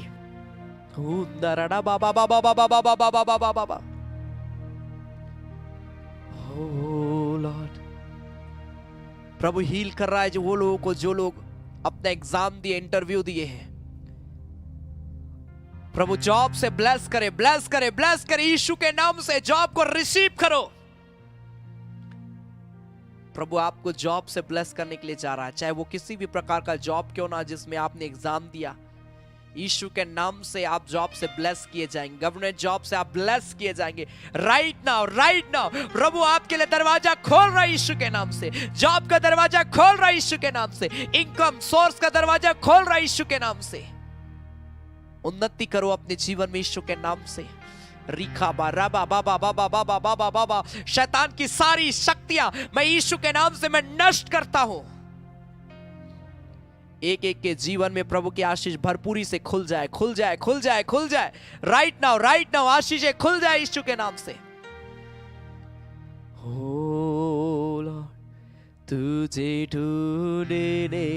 बाबा बाबा बाबा बाबा बाबा बाबा बाबा। ओ लॉर्ड प्रभु हील कर रहा है जो वो लोगों को, जो लोग अपना एग्जाम दिए, इंटरव्यू दिए हैं। प्रभु जॉब से ब्लेस करे, ब्लेस करे, ब्लेस करे यीशु के नाम से। जॉब को रिसीव करो। प्रभु आपको जॉब से ब्लेस करने के लिए जा रहा है, चाहे वो किसी भी प्रकार का जॉब क्यों ना जिसमें आपने एग्जाम दिया। यीशु के नाम से आप जॉब से ब्लेस किए जाएंगे, गवर्नमेंट जॉब से आप ब्लेस किए जाएंगे। राइट नाउ प्रभु आपके लिए दरवाजा खोल रहा है यीशु के नाम से। जॉब का दरवाजा खोल रहा है यीशु के नाम से। इनकम सोर्स का दरवाजा खोल रहा है यीशु के नाम से। उन्नति करो अपने जीवन में यीशु के नाम से। रिखा बाबा बाबा बाबा बाबा बाबा बाबा। शैतान की सारी शक्तियां मैं यीशु के नाम से मैं नष्ट करता हूं। एक एक के जीवन में प्रभु की आशीष भरपूरी से खुल जाए, खुल जाए, खुल जाए, खुल जाए। राइट नाउ आशीषें खुल जाए यीशु के नाम से। हो लॉर्ड तुझे ढूंढने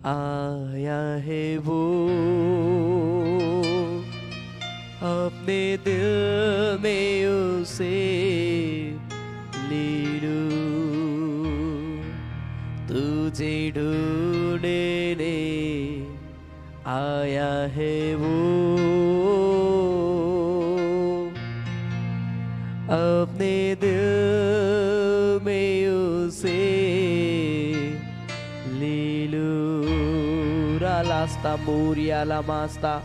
आया है वो, अपने दिल में उसे ले लूं। तुझे ढूंढने आया है वो, अपने दिल में उसे ले लूं। रास्ता मोरिया ला मास्ता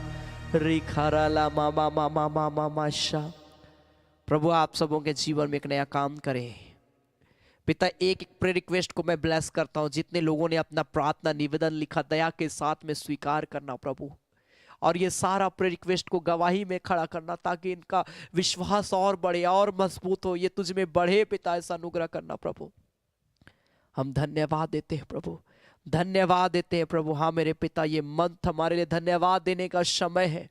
रिखारा ला मामा मामा मामा माशा। प्रभु आप सबों के जीवन में एक नया काम करें पिता। एक एक प्रे रिक्वेस्ट को मैं ब्लेस करता हूं। जितने लोगों ने अपना प्रार्थना निवेदन लिखा दया के साथ में स्वीकार करना प्रभु, और ये सारा प्रे रिक्वेस्ट को गवाही में खड़ा करना ताकि इनका विश्वास और बढ़े और मजबूत हो, ये तुझ में बढ़े पिता। ऐसा अनुग्रह करना प्रभु। हम धन्यवाद देते हैं प्रभु, धन्यवाद देते हैं प्रभु। हाँ मेरे पिता, ये मंथ हमारे लिए धन्यवाद देने का समय है।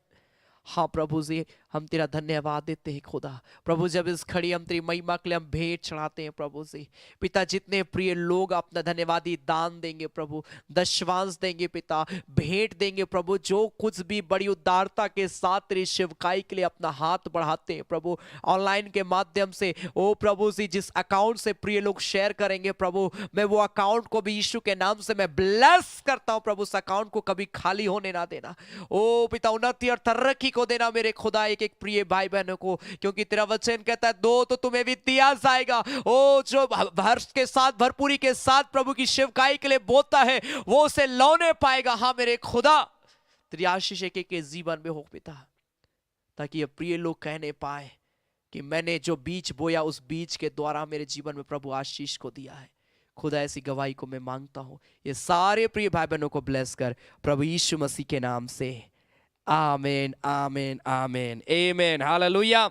हाँ प्रभु जी, हम तेरा धन्यवाद देते हैं खुदा। प्रभु जब इस खड़ी हम तेरी महिमा के लिए हम भेंट चढ़ाते हैं प्रभु जी। पिता जितने प्रिय लोग अपना धन्यवादी दान देंगे प्रभु, दशवांश देंगे पिता, भेंट देंगे प्रभु, जो कुछ भी बड़ी उदारता के साथ तेरी शिवकाई के लिए अपना हाथ बढ़ाते हैं प्रभु, ऑनलाइन के माध्यम से ओ प्रभु जी जिस अकाउंट से प्रिय लोग शेयर करेंगे प्रभु, मैं वो अकाउंट को भी यीशु के नाम से मैं ब्लेस करता हूं प्रभु। उस अकाउंट को कभी खाली होने ना देना ओ पिता, उन्नति और तरक्की को देना मेरे खुदा एक एक प्रिय भाई बहनों को, क्योंकि तेरा वचन कहता है दो तो तुम्हें भी दिया जाएगा। ओ जो हर्ष के साथ भरपूरी के साथ प्रभु की शिवकाई के लिए बोता है वो उसे लौने पाएगा। हाँ मेरे खुदा, तेरी आशीष एक एक के जीवन में हो पिता, ताकि ये प्रिय लोग कहने पाए कि मैंने जो बीज बोया उस बीज के द्वारा मेरे जीवन में प्रभु आशीष को दिया है। खुदा ऐसी गवाही को मैं मांगता हूं। ये सारे प्रिय भाई बहनों को ब्लेस कर प्रभु यीशु मसीह के नाम से। आमीन आमीन आमीन आमीन। Hallelujah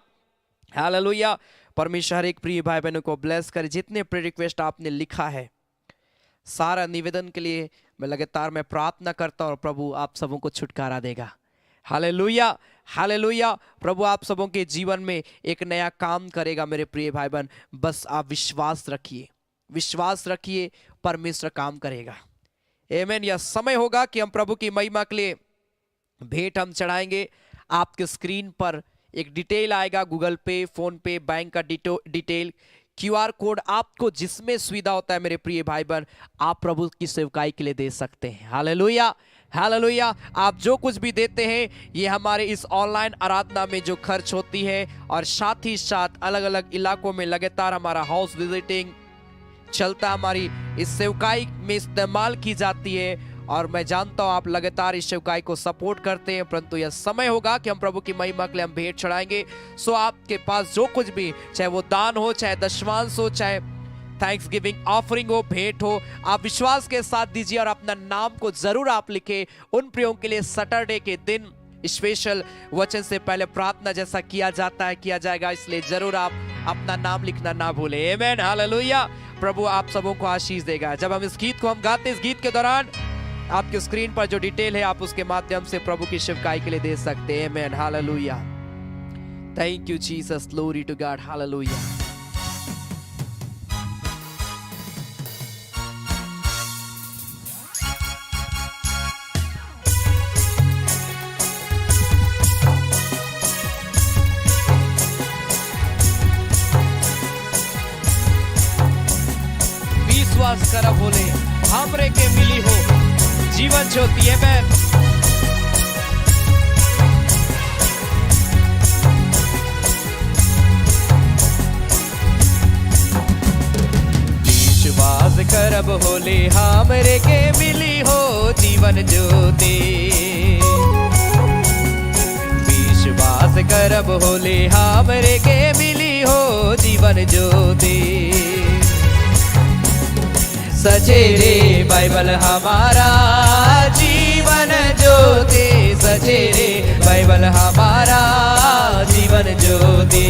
hallelujah. परमेश्वर हर एक प्रिय भाई बहनों को ब्लेस करे। जितने प्रे रिक्वेस्ट आपने लिखा है, सारा निवेदन के लिए मैं लगातार प्रार्थना करता हूँ और प्रभु आप सबों को छुटकारा देगा। Hallelujah, hallelujah. प्रभु आप सबों के जीवन में एक नया काम करेगा मेरे प्रिय भाई बहन। बस आप विश्वास रखिए, विश्वास रखिए, परमेश्वर काम करेगा। आमीन। यह समय होगा कि हम प्रभु की महिमा के लिए भेंट हम चढ़ाएंगे। आपके स्क्रीन पर एक डिटेल आएगा, गूगल पे, फोन पे, बैंक का डिटेल, QR कोड, आपको जिसमें सुविधा होता है मेरे प्रिय भाई बहन, आप प्रभु की सेवकाई के लिए दे सकते हैं। Hallelujah, hallelujah. आप जो कुछ भी देते हैं ये हमारे इस ऑनलाइन आराधना में जो खर्च होती है, और साथ ही साथ अलग अलग इलाकों में लगातार हमारा हाउस विजिटिंग चलता, हमारी इस सेवकाई में इस्तेमाल की जाती है। और मैं जानता हूं आप लगातार इस सेवकाई को सपोर्ट करते हैं, परंतु यह समय होगा कि हम प्रभु की महिमा के लिए हम भेंट चढ़ाएंगे। सो आपके पास जो कुछ भी, चाहे वो दान हो, चाहे दशमांश हो, चाहे थैंक्स गिविंग ऑफरिंग हो, भेंट हो, आप विश्वास के साथ दीजिए और अपना नाम को जरूर आप लिखे। उन प्रियों के लिए सैटरडे के दिन स्पेशल वचन से पहले प्रार्थना जैसा किया जाता है, किया जाएगा, इसलिए जरूर आप अपना नाम लिखना ना भूले। आमीन, हालेलुया। प्रभु आप सबों को आशीष देगा। जब हम इस गीत को हम गाते, इस गीत के दौरान आपके स्क्रीन पर जो डिटेल है आप उसके माध्यम से प्रभु की सेवकाई के लिए दे सकते हैं। आमीन, हालेलुया। Thank you Jesus, glory to God, हालेलुया। विश्वास कर बोले, हमरे के मिली हो जीवन ज्योति। आमीन। विश्वास करब होले, हमरे के मिली हो जीवन ज्योति। विश्वास करब होले, हमरे के मिली हो जीवन ज्योति। सचेरे बाइबल हमारा जीवन ज्योति, सचेरे बाइबल हमारा जीवन ज्योति।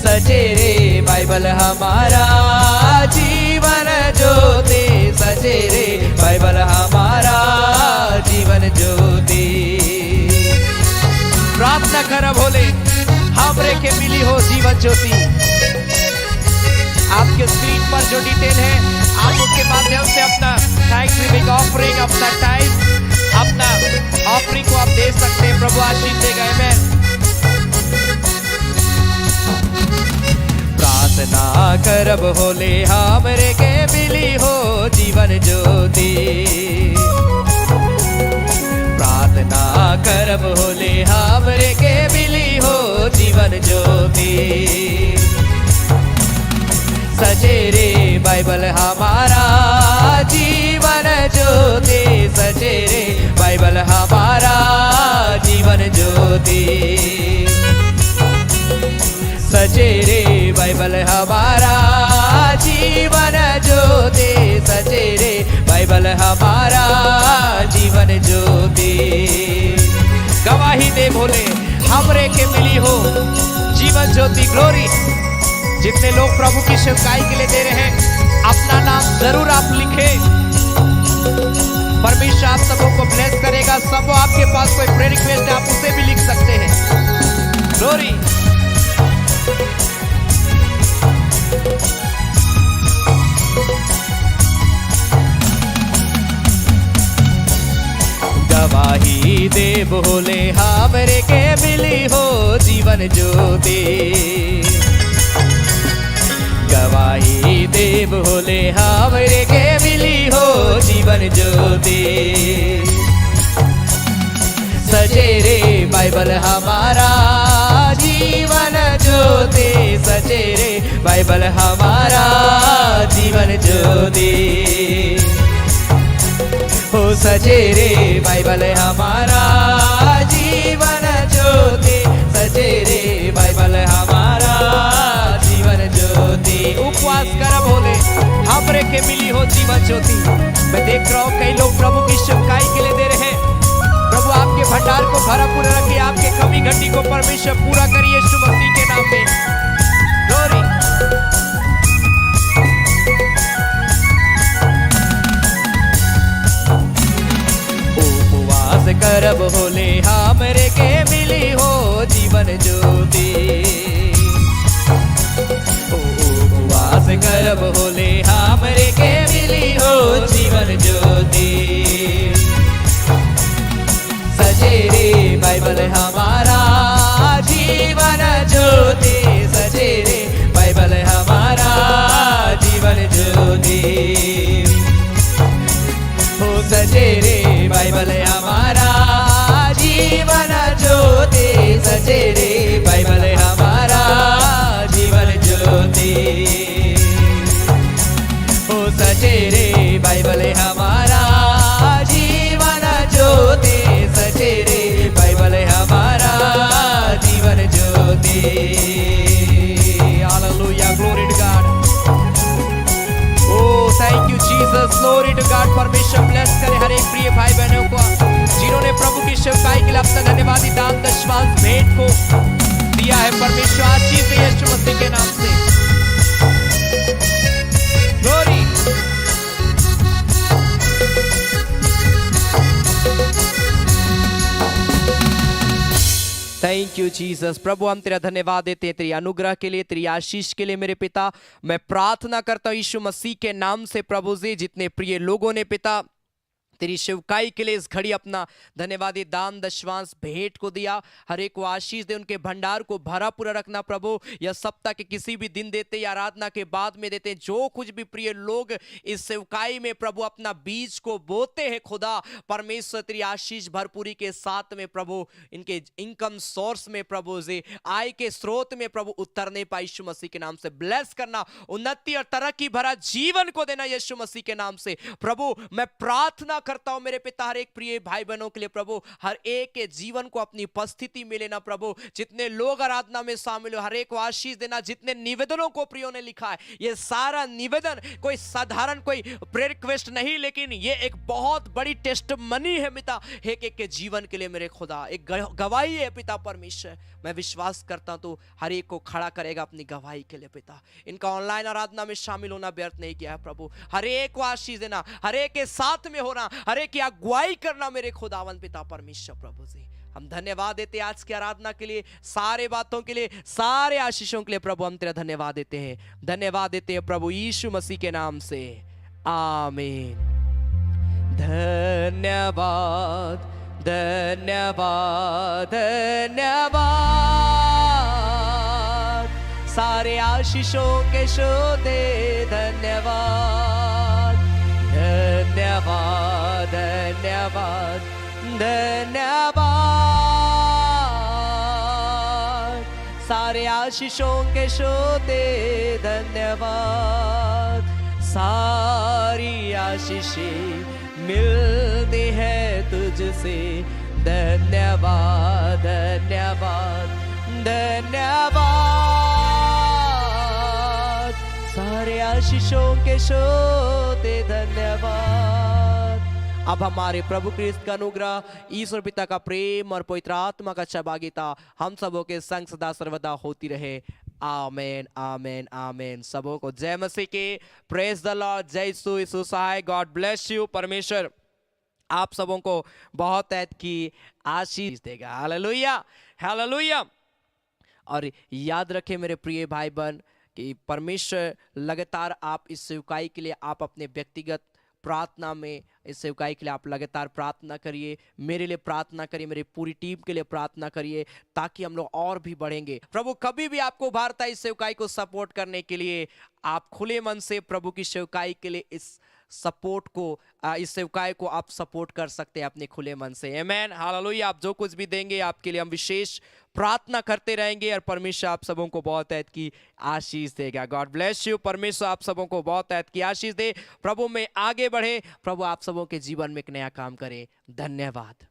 सचेरे बाइबल हमारा जीवन ज्योति, सचेरे बाइबल हमारा जीवन ज्योति। प्रार्थना कर बोले, हमरे के मिली हो जीवन ज्योति। आपके स्क्रीन पर जो डिटेल है आप उसके माध्यम से अपना थैंक्स गिविंग ऑफरिंग, अपना टाइम, अपना ऑफरिंग को आप दे सकते हैं। प्रभु आशीष देगा। आमीन। प्रार्थना करब होले, हमरे के मिली हो जीवन ज्योति। प्रार्थना करब होले, हमरे के मिली हो जीवन ज्योति। सचेरे बाइबल हमारा जीवन ज्योति, सचेरे बाइबल हमारा जीवन ज्योति। सचेरे बाइबल हमारा जीवन ज्योति, सचेरे बाइबल हमारा जीवन ज्योति। गवाही दे भोले, हमरे के मिली हो जीवन ज्योति। ग्लोरी। जितने लोग प्रभु की सेवकाई के लिए दे रहे हैं, अपना नाम जरूर आप लिखें। परमेश्वर आप सबों को ब्लेस करेगा। सबो आपके पास कोई प्रेयर रिक्वेस्ट है, आप उसे भी लिख सकते हैं। ग्लोरी। गवाही दे बोले, हमरे के मिली हो जीवन ज्योति। गवाही दे बोले, हमरे के मिली हो जीवन ज्योति। सचेरे बाइबल हमारा जीवन ज्योति, सचेरे बाइबल हमारा जीवन ज्योति। हो सचेरे बाइबल हमारा जीवन ज्योति, सचेरे बाइबल हमारा जीवन ज्योति। उपवास कर बोले, हमरे के मिली हो जीवन ज्योति। मैं देख रहा हूँ कई लोग प्रभु की सेवकाई के लिए दे रहे हैं। प्रभु आपके भंडार को भरा पूरा रखिए, आपके कमी घटी को परमेश्वर पूरा करिए यीशु मसीह के नाम में। ग्लोरी। उपवास करब होले हमरे के मिली हो जीवन ज्योति। उपवास करब होले हमरे के मिली हो जीवन ज्योति। सजे रे बाइबल हमारा जीवन ज्योति, सजे रे बाइबल हमारा जीवन ज्योति। हो सजे रे बाइबल हमारा जीवन ज्योति, सजे रे बाइबल हमारा जीवन ज्योति। हो सजे रे बाइबल हमारा जीवन ज्योति, सजे रे बाइबल हमारा जीवन ज्योति। Hallelujah, glory to God. Oh thank you Jesus, glory to God. परमेश्वर ब्लेस करे हर एक प्रिय भाई बहनों को जिन्होंने प्रभु की सेवकाई के लिए अपना धन्यवादी दान दशमांश भेंट को दिया है। परमेश्वर आशीष दे यीशु मसीह के नाम से। ग्लोरी। Thank you Jesus. प्रभु हम तेरा धन्यवाद देते हैं तेरी अनुग्रह के लिए, तेरी आशीष के लिए मेरे पिता। मैं प्रार्थना करता हूँ यीशु मसीह के नाम से प्रभु जी, जितने प्रिय लोगों ने पिता तेरी सेवकाई के लिए इस घड़ी अपना धन्यवादी दान दशमांश भेंट को दिया, हर एक को आशीष दे, उनके भंडार को भरा पूरा रखना प्रभु। यह सप्ताह के किसी भी दिन देते या आराधना के बाद में देते, जो कुछ भी प्रिय लोग इस सेवकाई में प्रभु अपना बीज को बोते हैं खुदा परमेश्वर तेरी आशीष भरपूरी के साथ में प्रभु इनके इनकम सोर्स में प्रभु जी आय के स्रोत में प्रभु उतरने पाए यीशु मसीह के नाम से। ब्लेस करना, उन्नति और तरक्की भरा जीवन को देना यीशु मसीह के नाम से। प्रभु मैं प्रार्थना करता हूं मेरे पिता हर एक प्रिय भाई बहनों के लिए प्रभु, हर एक के जीवन को अपनी उपस्थिति में लेना प्रभु। जितने लोग आराधना में शामिल हो हर एक को आशीष देना। जितने निवेदनों को प्रियों ने लिखा है, ये सारा निवेदन कोई साधारण कोई प्रेयर रिक्वेस्ट नहीं, लेकिन ये एक बहुत बड़ी टेस्टमनी है पिता एक एक के जीवन के लिए मेरे खुदा, एक गवाही है पिता परमेश्वर। मैं विश्वास करता हूं तो हर एक को खड़ा करेगा अपनी गवाही के लिए पिता। इनका ऑनलाइन आराधना में शामिल होना व्यर्थ नहीं किया है प्रभु। हर एक को आशीष देना, हर एक के साथ में होना, हर एक की अगुवाई करना मेरे खुदावन पिता परमेश्वर प्रभु जी। हम धन्यवाद देते हैं आज की आराधना के लिए, सारे बातों के लिए, सारे आशीषों के लिए प्रभु हम तेरा धन्यवाद देते हैं। धन्यवाद देते हैं प्रभु यीशु मसीह के नाम से, आमीन। धन्यवाद धन्यवाद धन्यवाद, सारे आशीषों के शोधे धन्यवाद। धन्यवाद धन्यवाद धन्यवाद, सारे आशीषों के शोधे धन्यवाद। सारी आशीषें मिलती है तुझसे, धन्यवाद धन्यवाद धन्यवाद, सारे आशीषों के शोधे धन्यवाद। अब हमारे प्रभु क्रिस्त का अनुग्रह, ईश्वर पिता का प्रेम और पवित्र आत्मा का सहभागिता हम सबों के संग सदा सर्वदा होती रहे। आमेन आमेन आमेन। सबों को जय मसीह के, प्रेज द लॉर्ड, जय यीशु, यीशु सहाय। God bless you. परमेश्वर आप सबों को बहुत ऐत की आशीष देगा। Hallelujah hallelujah. और याद रखें मेरे प्रिय भाई बहन कि परमेश्वर लगातार आप इस सेवकाई के लिए आप अपने व्यक्तिगत प्रार्थना में, इस सेवकाई के लिए आप लगातार प्रार्थना करिए, मेरे लिए प्रार्थना करिए, मेरी पूरी टीम के लिए प्रार्थना करिए, ताकि हम लोग और भी बढ़ेंगे। प्रभु कभी भी आपको उभारता है इस सेवकाई को सपोर्ट करने के लिए। आप खुले मन से प्रभु की सेवकाई के लिए इस सपोर्ट को, इस सेवकाई को आप सपोर्ट कर सकते हैं अपने खुले मन से। Amen hallelujah. आप जो कुछ भी देंगे आपके लिए हम विशेष प्रार्थना करते रहेंगे, और परमेश्वर आप सबों को बहुत ऐत की आशीष देगा। God bless you. परमेश्वर आप सबों को बहुत ऐत की आशीष दे। प्रभु में आगे बढ़े, प्रभु आप सबों के जीवन में एक नया काम करे। धन्यवाद।